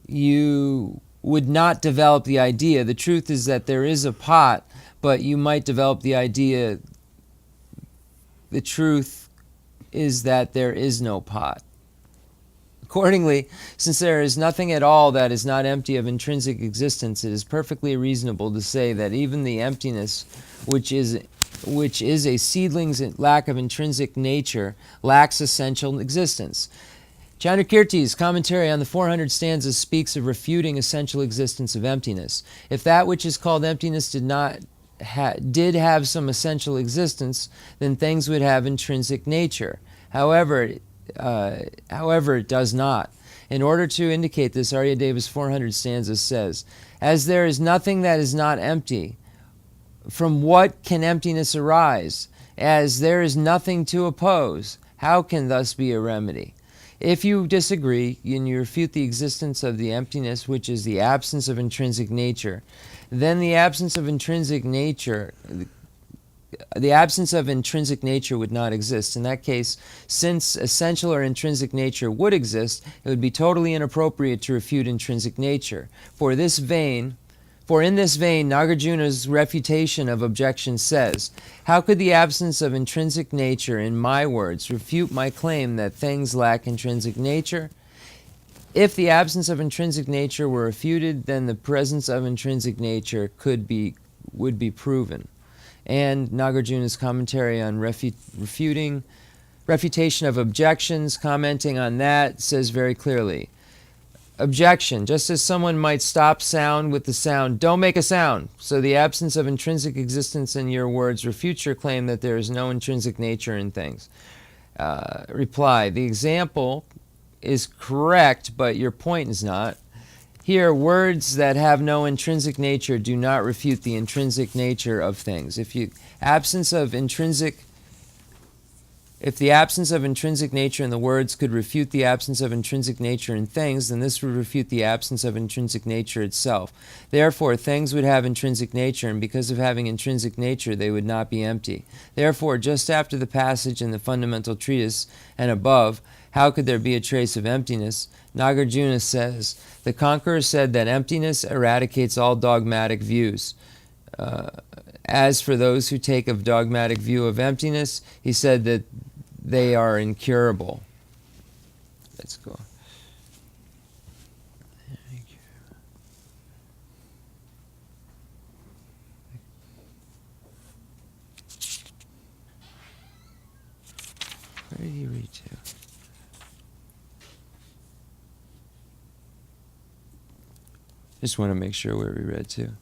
you would not develop the idea. The truth is that there is a pot, but you might develop the idea the truth is that there is no pot. Accordingly, since there is nothing at all that is not empty of intrinsic existence, it is perfectly reasonable to say that even the emptiness, which is a seedling's lack of intrinsic nature, lacks essential existence. Chenrezig's commentary on the 400 stanzas speaks of refuting essential existence of emptiness. If that which is called emptiness did have some essential existence, then things would have intrinsic nature. However, it does not. In order to indicate this, Aryadeva's 400 stanzas says, as there is nothing that is not empty, from what can emptiness arise? As there is nothing to oppose, how can thus be a remedy? If you disagree and you refute the existence of the emptiness, which is the absence of intrinsic nature, then the absence of intrinsic nature would not exist. In that case, since essential or intrinsic nature would exist, it would be totally inappropriate to refute intrinsic nature. For in this vein, Nagarjuna's refutation of objection says, how could the absence of intrinsic nature, in my words, refute my claim that things lack intrinsic nature? If the absence of intrinsic nature were refuted, then the presence of intrinsic nature would be proven. And Nagarjuna's commentary on refutation of objections, commenting on that, says very clearly, objection, just as someone might stop sound with the sound, don't make a sound. So the absence of intrinsic existence in your words refutes your claim that there is no intrinsic nature in things. Reply, the example is correct, but your point is not. Here, words that have no intrinsic nature do not refute the intrinsic nature of things. Absence of intrinsic If the absence of intrinsic nature in the words could refute the absence of intrinsic nature in things, then this would refute the absence of intrinsic nature itself. Therefore, things would have intrinsic nature, and because of having intrinsic nature, they would not be empty. Therefore, just after the passage in the fundamental treatise and above, how could there be a trace of emptiness? Nagarjuna says, the conqueror said that emptiness eradicates all dogmatic views. As for those who take a dogmatic view of emptiness, he said that they are incurable. Let's go. Where did he read to? Just want to make sure where we read to.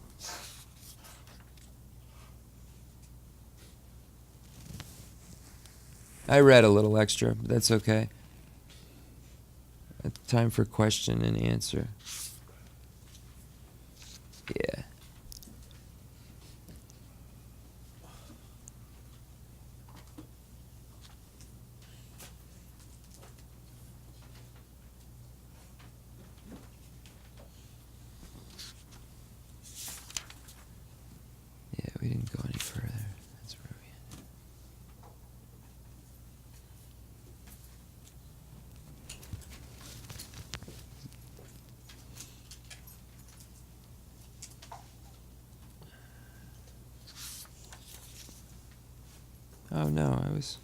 I read a little extra, but that's okay. Time for question and answer. Yeah. Yeah, we didn't go any further. That's where we ended. Oh no, I was...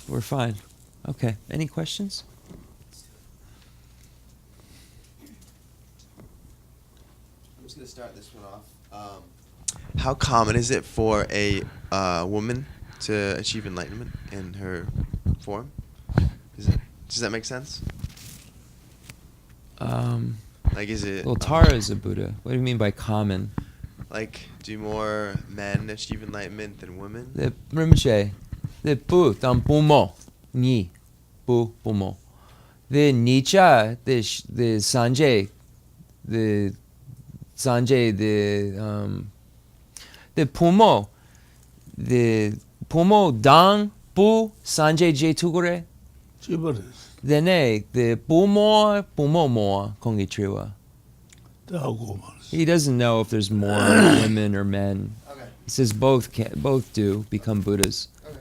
We're fine. Okay, any questions? I'm just going to start this one off. How common is it for a woman to achieve enlightenment in her form? Does that make sense? Like, is it... Well, Tara is a Buddha. What do you mean by common? Like, do more men achieve enlightenment than women? The Rinpoche, the Pu, tam Pumo, Ni, Pu, Pumo. The Nicha, the Sanjay, the Pumo, the Pumo, Dang, Pu, Sanjay Je Tugure. Chibaris. Then the Pumo Mo Kongi Triwa. He doesn't know if there's more women or men. Okay. He says both do become Buddhas. Okay.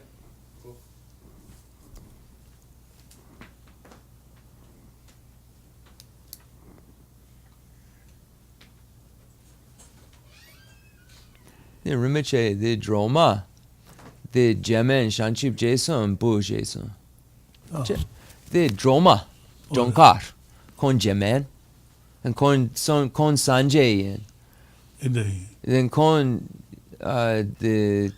Cool. The Rinpoche, the Droma, the Jemen, Shanchip Jason, Bu Jason. The Droma, Jonkar, Kon Jemen, and Kon Sanjay, then Kon the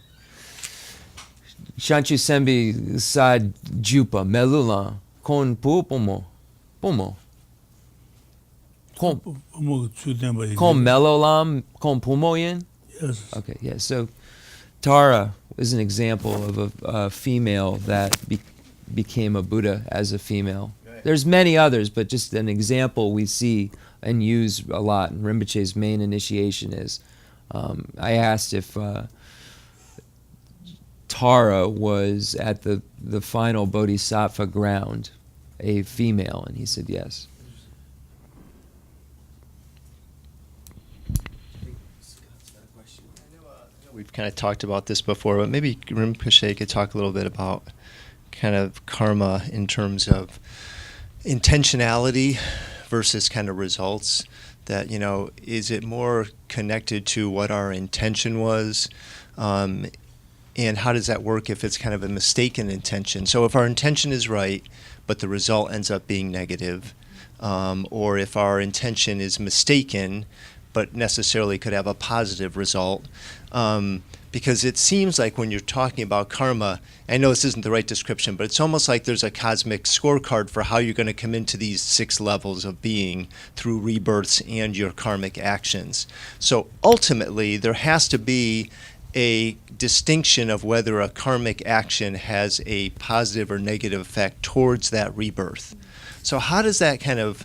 Shanchu Sembi Sad Jupa, Melula, Kon Pupomo, Pomo. Kon Melolam, Kon Pumoyen? Yes. Okay, yeah. So Tara is an example of a female that became a Buddha as a female. Right. There's many others, but just an example we see and use a lot. And Rinpoche's main initiation is, I asked if Tara was at the final Bodhisattva ground a female, and he said yes. We've kind of talked about this before, but maybe Rinpoche could talk a little bit about kind of karma in terms of intentionality versus kind of results. That, is it more connected to what our intention was? And how does that work if it's kind of a mistaken intention? So if our intention is right, but the result ends up being negative, or if our intention is mistaken, but necessarily could have a positive result. Because it seems like when you're talking about karma, I know this isn't the right description, but it's almost like there's a cosmic scorecard for how you're going to come into these 6 levels of being through rebirths and your karmic actions. So ultimately, there has to be a distinction of whether a karmic action has a positive or negative effect towards that rebirth. So how does that kind of,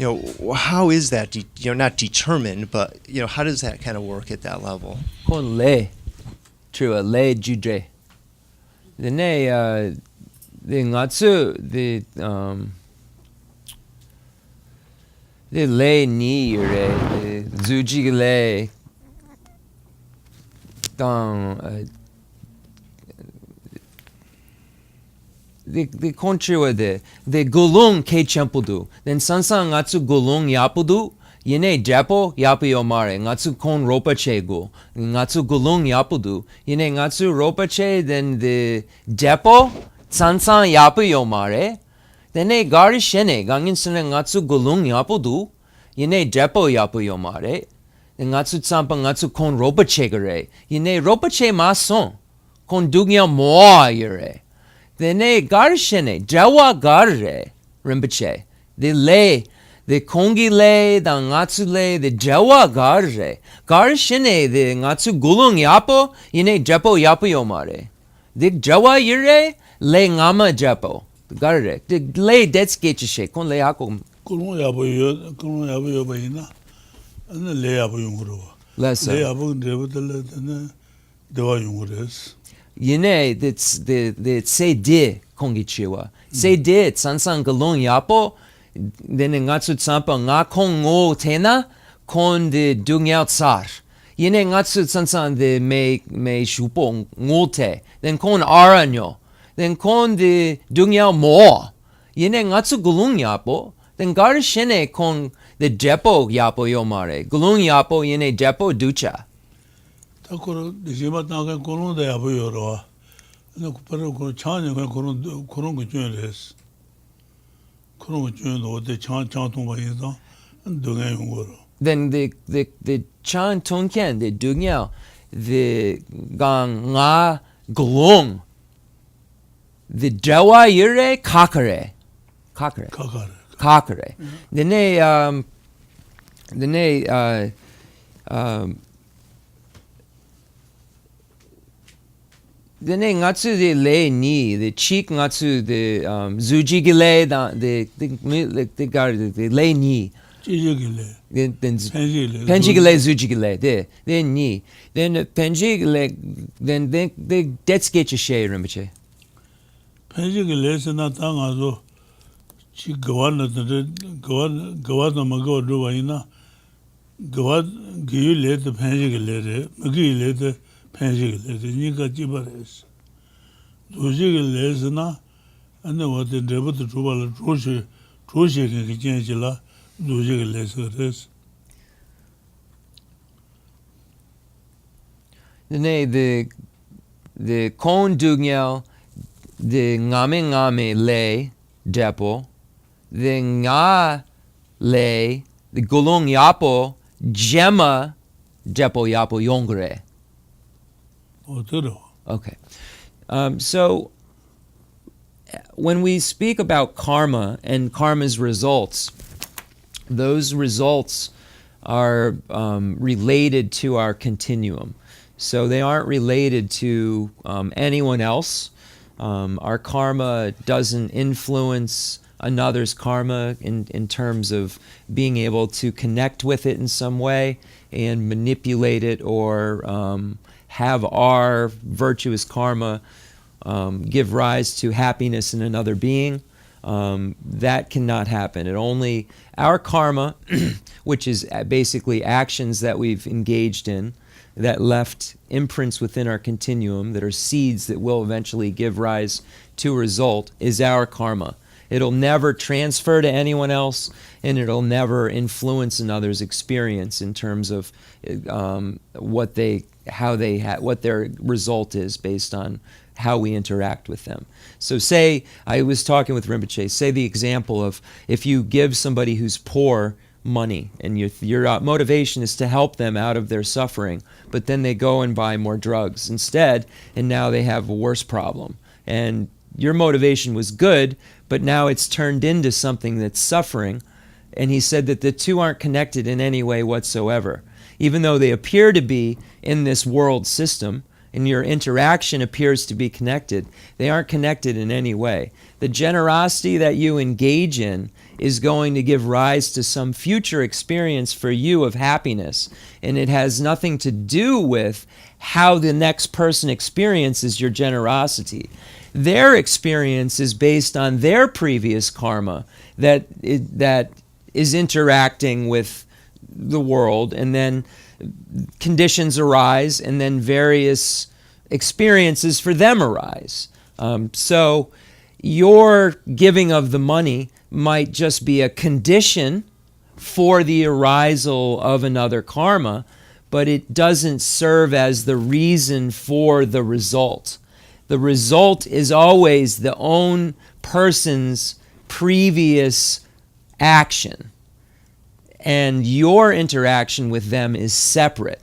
how is that? Not determined, but how does that kind of work at that level? Kon le, true, le judre. The ne, the ngatsu, the le ni re, the zuji le, the contra the gulung ke champudu. Then sansa ngatsu gulung yapudu. Yene japo yapu yomare. Ngatsu kon ropa che gu. Ngatsu gulung yapudu. Yene ngatsu ropa che. Then the japo sansa yapu yomare. Then ne gari shene gangin sene ngatsu gulung yapudu. Yene japo yapu yomare. Then ngatsu tsampa ngatsu kon ropa che gare. Yene ropa che mason. Kon dugya moa yere. Dene garshene, jawa garre, Rinpoche. The le, the kongi le, the ngatsu le, the jawa garre. Garshene, the ngatsu gulung yapo, yine japo yapo yomare. The jawa yire, le ngama japo. Garre. The le detske chishe, kon le hako. Kulung yabo yo bayina. Ane le yabo yunguro. Lessa. Le yabo ndebutele tene dewa yungures. Yine, that's the se de kongi chiwa. Se de sansan galung yapo, then ngatsu tsampa nga kong ngo tena, kon de dungyao tsar. Yine ngatsu sansan de me shupo ngote, then kon aranyo, then kon de dungyao mo. Yine ngatsu galung yapo, then gar shene kon the jepo yapo yomare. Galung yapo yine jepo ducha. Takoro dishima tanga kono da yabo yoro. Ane kupare kono chanya kono ko chuen res. Kono ko chuen do de chan tong ba yida. Dunga yungoro. Then the chan tongken the dungyao the gang nga glong the jawa yire kakare. The ngatsu the le ni the cheek ngatsu the zuji gile the le ni then penji gile zuji gile the ni then penji gile then the detske che Rinpoche. Penji gile se na tanga zo chi gawan na mago do waina gawan gi le the penji gile re magi le the penji gile re ni ka chi bares doji gile se na ane wa de debut to bala troje ke chen chi la doji gile se res the kon dugyal the ngame le depo the nga le the gulung yapo Gemma depo yapo yongre. Okay. So when we speak about karma and karma's results, those results are related to our continuum. So they aren't related to anyone else. Our karma doesn't influence another's karma in terms of being able to connect with it in some way and manipulate it or have our virtuous karma give rise to happiness in another being. That cannot happen. It only, our karma, which is basically actions that we've engaged in, that left imprints within our continuum, that are seeds that will eventually give rise to a result, is our karma. It'll never transfer to anyone else, and it'll never influence another's experience in terms of what their result is based on how we interact with them. So say, I was talking with Rinpoche, say the example of if you give somebody who's poor money and your motivation is to help them out of their suffering, but then they go and buy more drugs instead, and now they have a worse problem. And your motivation was good, but now it's turned into something that's suffering. And he said that the two aren't connected in any way whatsoever. Even though they appear to be in this world system, and your interaction appears to be connected, they aren't connected in any way. The generosity that you engage in is going to give rise to some future experience for you of happiness, and it has nothing to do with how the next person experiences your generosity. Their experience is based on their previous karma that is interacting with the world, and then conditions arise, and then various experiences for them arise. So your giving of the money might just be a condition for the arisal of another karma, but it doesn't serve as the reason for the result. The result is always the own person's previous action, and your interaction with them is separate.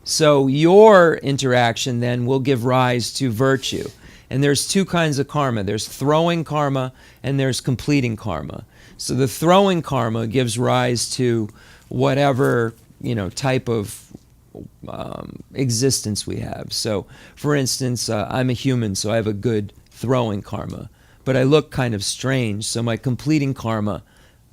So your interaction then will give rise to virtue. And there's two kinds of karma. There's throwing karma and there's completing karma. So the throwing karma gives rise to whatever, type of existence we have. So, for instance, I'm a human, so I have a good throwing karma. But I look kind of strange, so my completing karma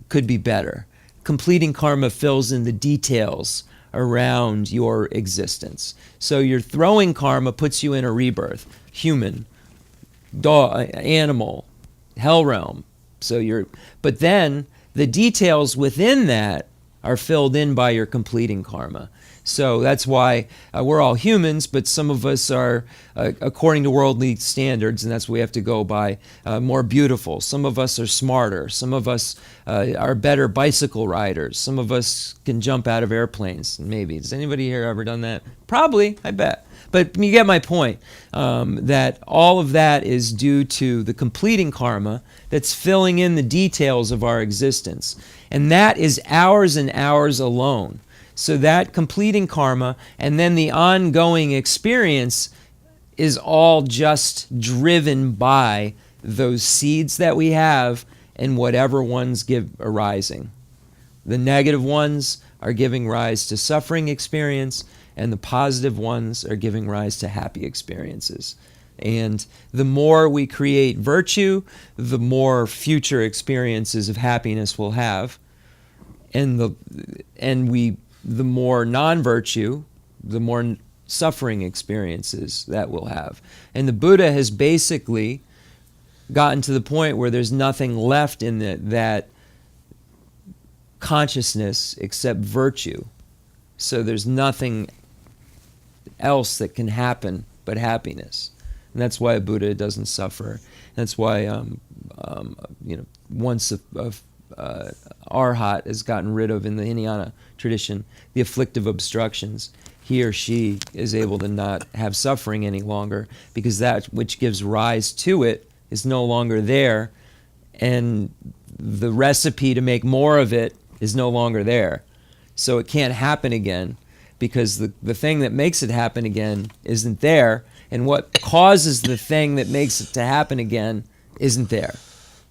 could be better. Completing karma fills in the details around your existence. So your throwing karma puts you in a rebirth. Human, dog, animal, hell realm. But then the details within that are filled in by your completing karma. So that's why we're all humans, but some of us are, according to worldly standards, and that's what we have to go by, more beautiful. Some of us are smarter. Some of us are better bicycle riders. Some of us can jump out of airplanes, maybe. Has anybody here ever done that? Probably, I bet. But you get my point, that all of that is due to the completing karma that's filling in the details of our existence. And that is ours and ours alone. So that completing karma and then the ongoing experience is all just driven by those seeds that we have and whatever ones give arising. The negative ones are giving rise to suffering experience, and the positive ones are giving rise to happy experiences. And the more we create virtue, the more future experiences of happiness we'll have. And the more non-virtue, the more suffering experiences that we'll have. And the Buddha has basically gotten to the point where there's nothing left in that consciousness except virtue. So there's nothing else that can happen but happiness. And that's why a Buddha doesn't suffer. That's why, once a arhat has gotten rid of, in the Hinayana tradition, the afflictive obstructions, he or she is able to not have suffering any longer, because that which gives rise to it is no longer there, and the recipe to make more of it is no longer there. So it can't happen again, because the thing that makes it happen again isn't there, and what causes the thing that makes it to happen again isn't there.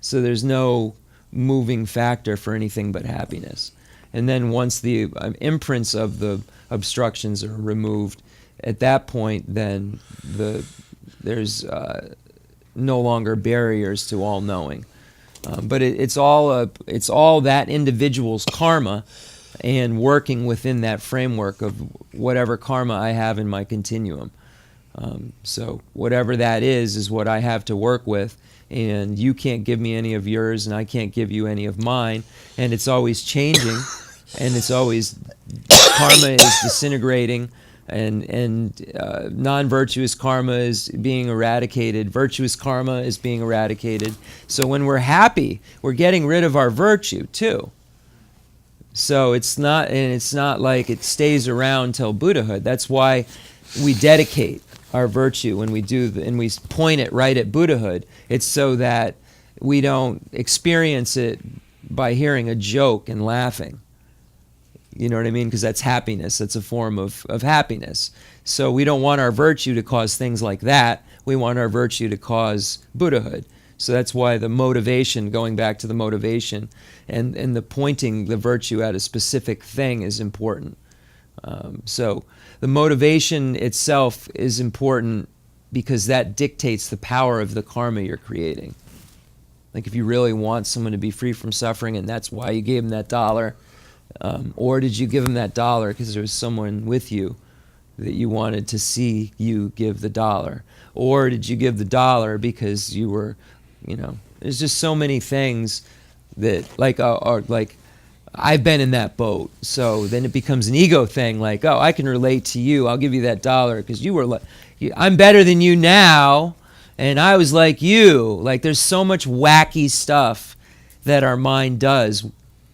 So there's no moving factor for anything but happiness. And then once the imprints of the obstructions are removed, at that point, then there's no longer barriers to all knowing. But it's all that individual's karma, and working within that framework of whatever karma I have in my continuum. So whatever that is what I have to work with. And you can't give me any of yours, and I can't give you any of mine, and it's always changing, and it's always, karma is disintegrating, and non-virtuous karma is being eradicated, virtuous karma is being eradicated. So when we're happy, we're getting rid of our virtue too. So it's not like it stays around till Buddhahood. That's why we dedicate our virtue when we do, and we point it right at Buddhahood. It's so that we don't experience it by hearing a joke and laughing. You know what I mean? Because that's happiness. That's a form of happiness. So we don't want our virtue to cause things like that. We want our virtue to cause Buddhahood. So that's why the motivation, going back to the motivation, and the pointing the virtue at a specific thing is important. So the motivation itself is important because that dictates the power of the karma you're creating. Like if you really want someone to be free from suffering and that's why you gave them that dollar, or did you give them that dollar because there was someone with you that you wanted to see you give the dollar? Or did you give the dollar because you were, there's just so many things that like I've been in that boat. So then it becomes an ego thing, like, oh, I can relate to you. I'll give you that dollar because I'm better than you now, and I was like you. Like there's so much wacky stuff that our mind does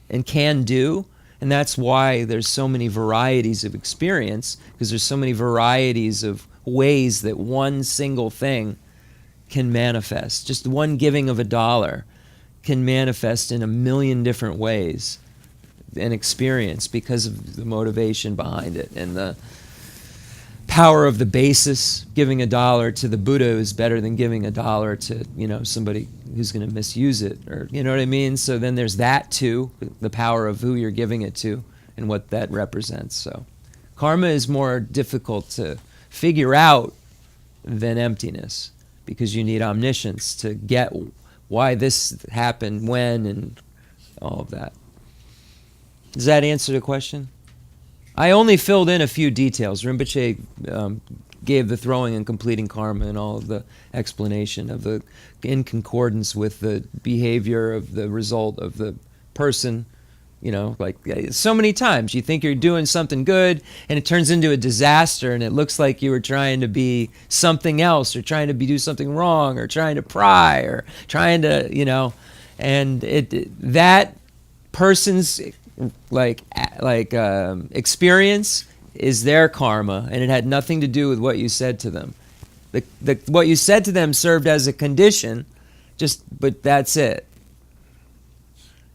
and can do, and that's why there's so many varieties of experience, because there's so many varieties of ways that one single thing can manifest. Just one giving of a dollar can manifest in a million different ways an experience because of the motivation behind it and the power of the basis. Giving a dollar to the Buddha is better than giving a dollar to somebody who's going to misuse it, or you know what I mean. So then there's that too, the power of who you're giving it to and what that represents. So karma is more difficult to figure out than emptiness, because you need omniscience to get why this happened, when, and all of that. Does that answer the question? I only filled in a few details. Rinpoche gave the throwing and completing karma and all of the explanation of the in concordance with the behavior of the result of the person. Like so many times you think you're doing something good and it turns into a disaster, and it looks like you were trying to be something else, or trying to do something wrong, or trying to pry, or trying to, and that person's experience is their karma, and it had nothing to do with what you said to them. What you said to them served as a condition, but that's it.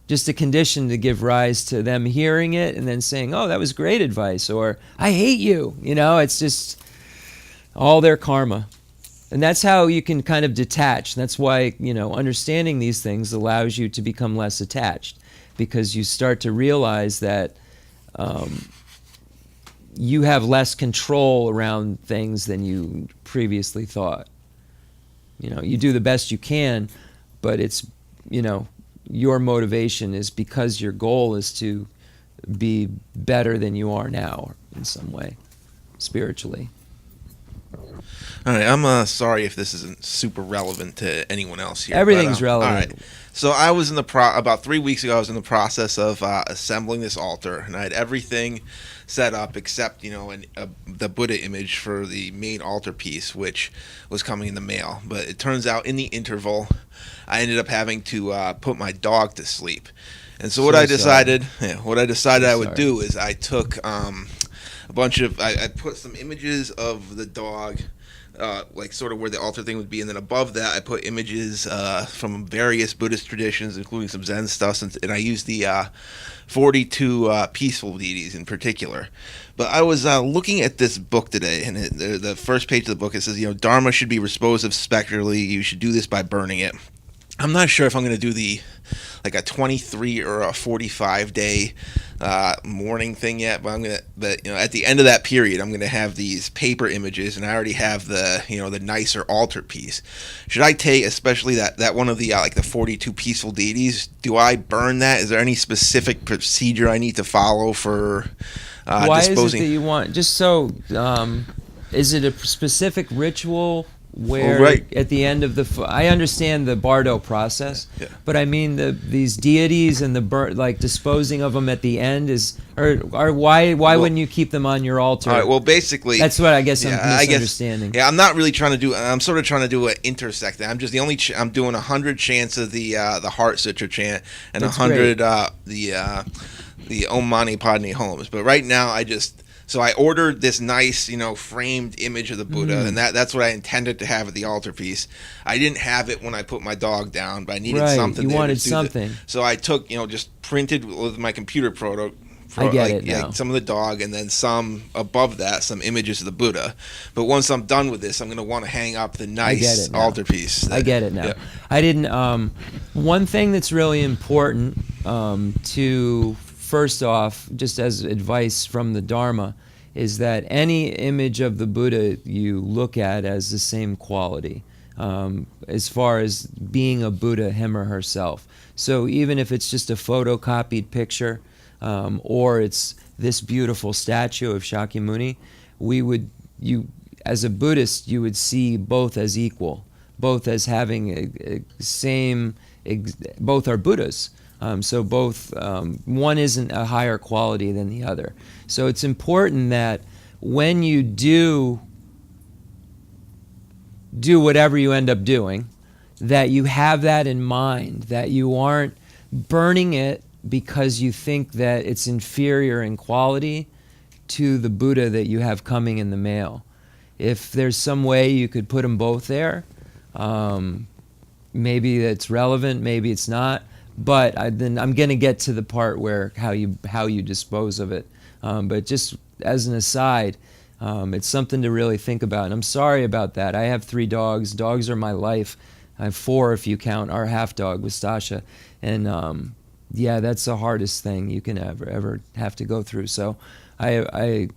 Just a condition to give rise to them hearing it and then saying, oh, that was great advice, or I hate you. It's just all their karma. And that's how you can kind of detach. That's why, understanding these things allows you to become less attached, because you start to realize that you have less control around things than you previously thought. You do the best you can, but it's, your motivation is because your goal is to be better than you are now in some way, spiritually. All right, I'm sorry if this isn't super relevant to anyone else here. Everything's relevant. All right. So I was in about 3 weeks ago, I was in the process of assembling this altar, and I had everything set up except, the Buddha image for the main altar piece, which was coming in the mail. But it turns out in the interval, I ended up having to put my dog to sleep. And so what I decided I would do is I took a bunch of, I put some images of the dog, like sort of where the altar thing would be, and then above that I put images from various Buddhist traditions, including some Zen stuff, and I used the 42 peaceful deities in particular. But I was looking at this book today, and the first page of the book, it says, Dharma should be disposed of spectrally. You should do this by burning it. I'm not sure if I'm going to do a 23 or a 45 day mourning thing yet, but at the end of that period, I'm going to have these paper images, and I already have the nicer altar piece. Should I take, especially that one of the the 42 peaceful deities? Do I burn that? Is there any specific procedure I need to follow for disposing? Why is it that you want? Just so, is it a specific ritual? Where at the end of I understand the Bardo process, but I mean these deities and disposing of them at the end why wouldn't you keep them on your altar? All right, well, basically that's what I guess I'm misunderstanding. I'm not really trying to do. I'm sort of trying to do an intersect. I'm just I'm doing 100 chants of the Heart Sutra chant and 100 the Om Mani Padme Hums. But right now So I ordered this nice, framed image of the Buddha, and that's what I intended to have at the altarpiece. I didn't have it when I put my dog down, but I needed something. You wanted something. So I took, just printed with my computer I get it now. some of the dog, and then some above that, some images of the Buddha. But once I'm done with this, I'm going to want to hang up the nice altarpiece. I get it now. Yeah. I didn't. One thing that's really important to first off, just as advice from the Dharma, is that any image of the Buddha you look at as the same quality, as far as being a Buddha, him or herself. So even if it's just a photocopied picture, or it's this beautiful statue of Shakyamuni, as a Buddhist, you would see both as equal, both as having both are Buddhas. So both, one isn't a higher quality than the other. So it's important that when you do whatever you end up doing, that you have that in mind, that you aren't burning it because you think that it's inferior in quality to the Buddha that you have coming in the mail. If there's some way you could put them both there, maybe it's relevant, maybe it's not. But then I'm going to get to the part where how you dispose of it. But just as an aside, it's something to really think about. And I'm sorry about that. I have 3 dogs. Dogs are my life. I have 4 if you count our half dog, Vistasha. And yeah, that's the hardest thing you can ever have to go through. So I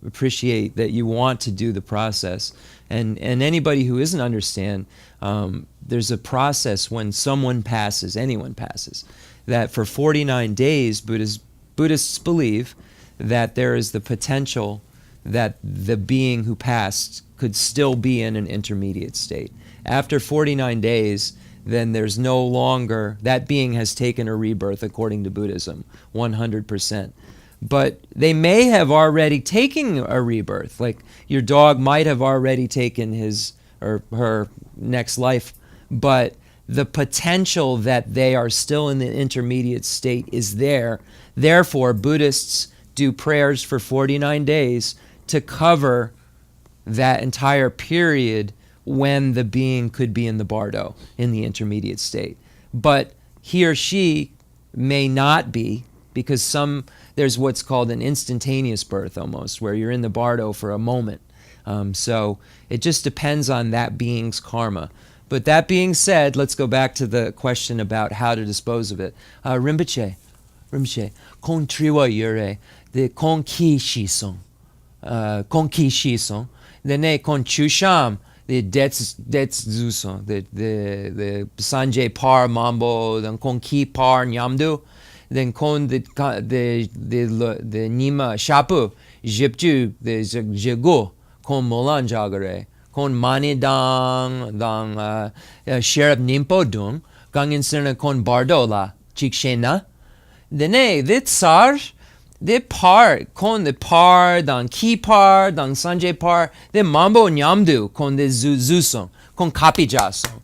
appreciate that you want to do the process. And anybody who doesn't understand, there's a process when someone passes, anyone passes, that for 49 days, Buddhists believe that there is the potential that the being who passed could still be in an intermediate state. After 49 days, then there's no longer, that being has taken a rebirth according to Buddhism, 100%. But they may have already taken a rebirth. Like your dog might have already taken his or her next life, but the potential that they are still in the intermediate state is there. Therefore, Buddhists do prayers for 49 days to cover that entire period when the being could be in the bardo, in the intermediate state. But he or she may not be, because there's what's called an instantaneous birth almost, where you're in the bardo for a moment. So it just depends on that being's karma. But that being said, let's go back to the question about how to dispose of it. Rinpoche, kon triwa yure, the kon ki shisong, the ne kon chusham, the dets zusong, the sanjay par mambo, then kon ki par nyamdu, then kon the nima shapu, jipju, the jegu, kon molan jagare, kon mani dang sherab nimpo dung, gangin sena kon bardola, chikshena. Dene, the tsar, the par, kon the par, dan ki par, dan sanjay par, the mambo nyamdu, kon the zusong, kon kapijasong.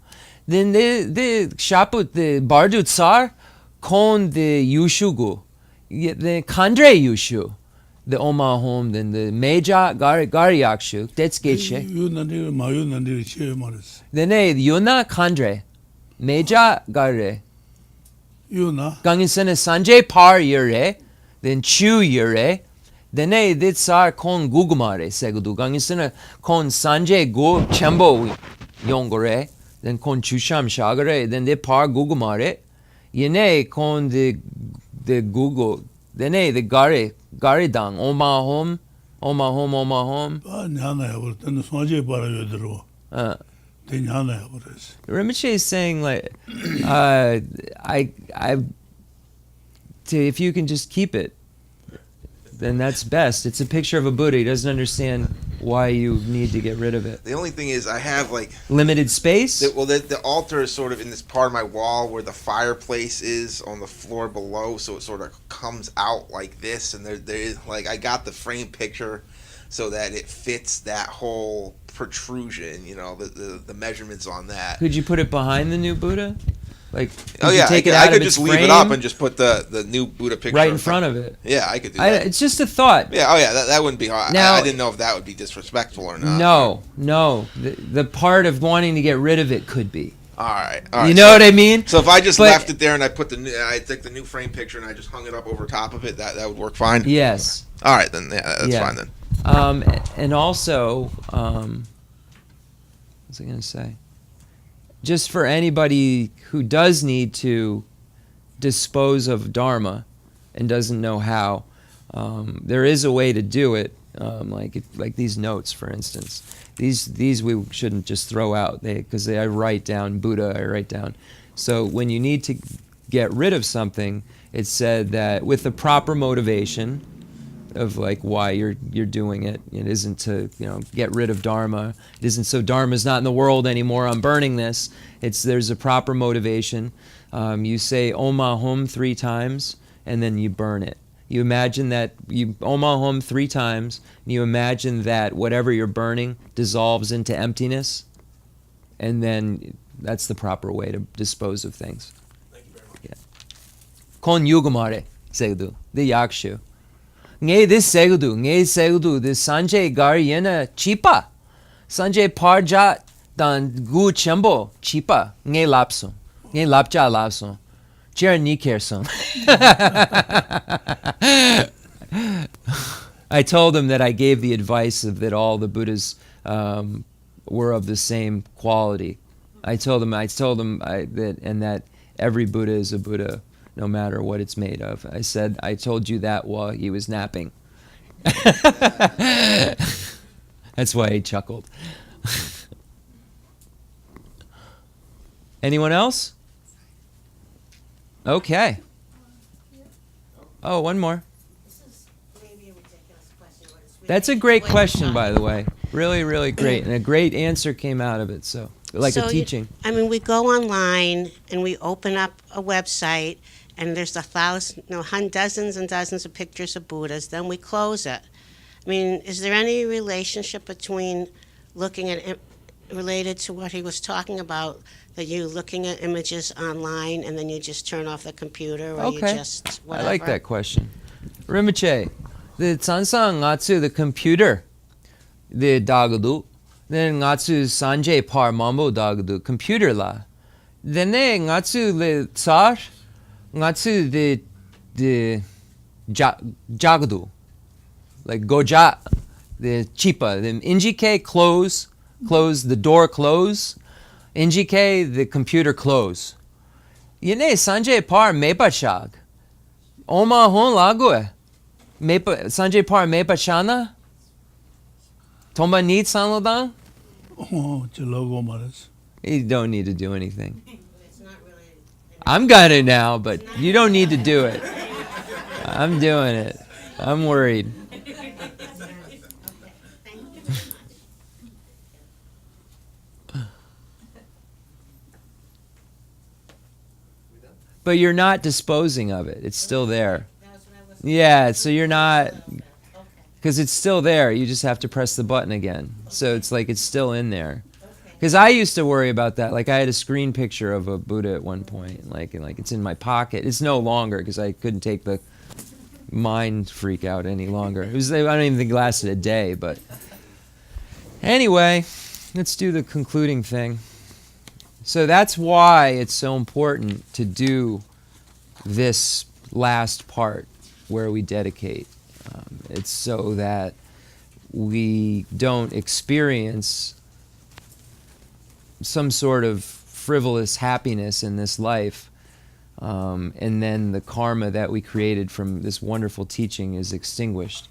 Then the shaput, the bardu tsar, kon the yushugu, the kandre yushu, the oma home, then the meja gariyakshu, that's geshe. Then yuna kandre, meja gare. Gangin sene sanjay par yure, then chu yure, then dit sar kon gugumare segudu. Gangin sene kon sanjay gu chembo yongore, then kon chusham shagare, then de par gugumare. Yene kon the gugu, then the gare dang, oma home. Rinpoche is saying, like, if you can just keep it, then that's best. It's a picture of a Buddha. He doesn't understand why you need to get rid of it. The only thing is, I have like limited space. The altar is sort of in this part of my wall where the fireplace is on the floor below, so it sort of comes out like this, and there is like I got the frame picture so that it fits that whole protrusion, you know, the measurements on that. Could you put it behind the new Buddha? Like, I could just leave it up and just put the new Buddha picture right in front of it. Yeah, I could do that. It's just a thought. Yeah, that wouldn't be hard. Now, I didn't know if that would be disrespectful or not. No. The part of wanting to get rid of it could be. All right. You know what I mean? So if I just left it there and I put I take the new frame picture and I just hung it up over top of it, that would work fine? Yes. All right, then. Yeah, that's fine then. And also, what was I going to say? Just for anybody who does need to dispose of Dharma, and doesn't know how. There is a way to do it, like these notes, for instance. These we shouldn't just throw out, because I write down Buddha, I write down. So when you need to get rid of something, it's said that with the proper motivation of like why you're doing it, it isn't to get rid of Dharma. It isn't so Dharma's not in the world anymore, I'm burning this. There's a proper motivation. You say Om Ahum 3 times, and then you burn it. You imagine that you Om Ahum 3 times, and you imagine that whatever you're burning dissolves into emptiness, and then that's the proper way to dispose of things. Thank you very much. Yeah. Kon yugumare segdu the yakshu. Nge this segdu this Sanjay gar yena chipa. Sanjay parjat dan gu chembo chipa nge lapsum. Nge lapja lapsum. Jer ni kerson. I told him that I gave the advice that all the Buddhas were of the same quality. I told him that every Buddha is a Buddha, no matter what it's made of. I said, I told you that while he was napping. That's why he chuckled. Anyone else? Okay. Oh, one more. This is maybe a ridiculous question, but it's really That's a great what- question, by the way. Really, really great. And a great answer came out of it. So, like a teaching. We go online and we open up a website, and there's dozens and dozens of pictures of Buddhas. Then we close it. Is there any relationship between looking at it related to what he was talking about? That you're looking at images online and then you just turn off the computer, or you Okay. just whatever? I like that question. Rinpoche, the tsansang ngatsu, the computer, the dagadu, then ngatsu sanje par mambo dagadu, computer la. Then ngatsu le tsar, ngatsu the jagadu, like goja, the chipa, the injike close, the door close. Injike, the computer close. Yene Sanjay par mepachag. Oma hon lague. Sanjay par mepachana. Tomba need sanlodan. Chilogo maras. You don't need to do anything. It's not really. I'm gonna now, but you don't need to do it. I'm doing it. I'm worried. But you're not disposing of it. It's still there. Yeah, so you're not, because it's still there. You just have to press the button again. So it's like it's still in there. Because I used to worry about that. Like I had a screen picture of a Buddha at one point. Like it's in my pocket. It's no longer because I couldn't take the mind freak out any longer. I don't even think it lasted a day. But anyway, let's do the concluding thing. So that's why it's so important to do this last part where we dedicate. It's so that we don't experience some sort of frivolous happiness in this life, and then the karma that we created from this wonderful teaching is extinguished.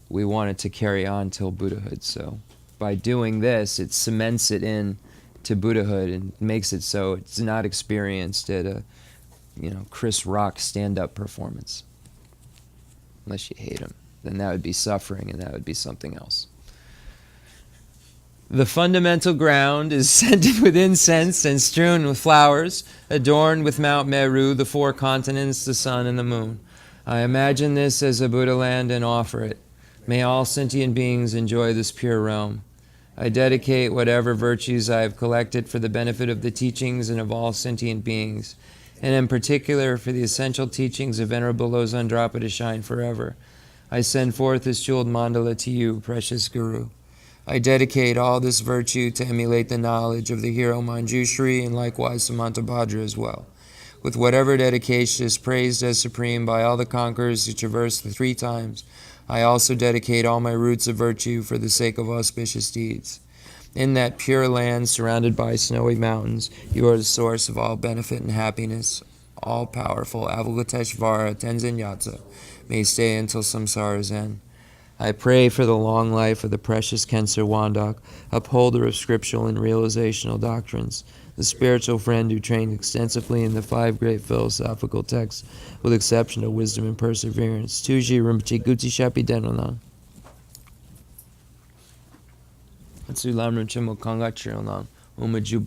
We want it to carry on till Buddhahood. So by doing this, it cements it in to Buddhahood and makes it so it's not experienced at a Chris Rock stand-up performance. Unless you hate him, then that would be suffering, and that would be something else. The fundamental ground is scented with incense and strewn with flowers, adorned with Mount Meru, the 4 continents, the sun, and the moon. I imagine this as a Buddha land and offer it. May all sentient beings enjoy this pure realm. I dedicate whatever virtues I have collected for the benefit of the teachings and of all sentient beings, and in particular for the essential teachings of Venerable Losang Drakpa to shine forever. I send forth this jeweled mandala to you, precious Guru. I dedicate all this virtue to emulate the knowledge of the hero Manjushri and likewise Samantabhadra as well. With whatever dedication is praised as supreme by all the conquerors who traverse the 3 times, I also dedicate all my roots of virtue for the sake of auspicious deeds. In that pure land surrounded by snowy mountains, you are the source of all benefit and happiness. all-powerful Avalokiteshvara Tenzin Yatsa may stay until samsara's end. I pray for the long life of the precious Khensur Wandak, upholder of scriptural and realizational doctrines, the spiritual friend who trained extensively in the 5 great philosophical texts with exceptional wisdom and perseverance. Tuji Rinpoche Guti Shapi Denonan. Atsu Lamrim Chenmo Konga Chironan. Umaju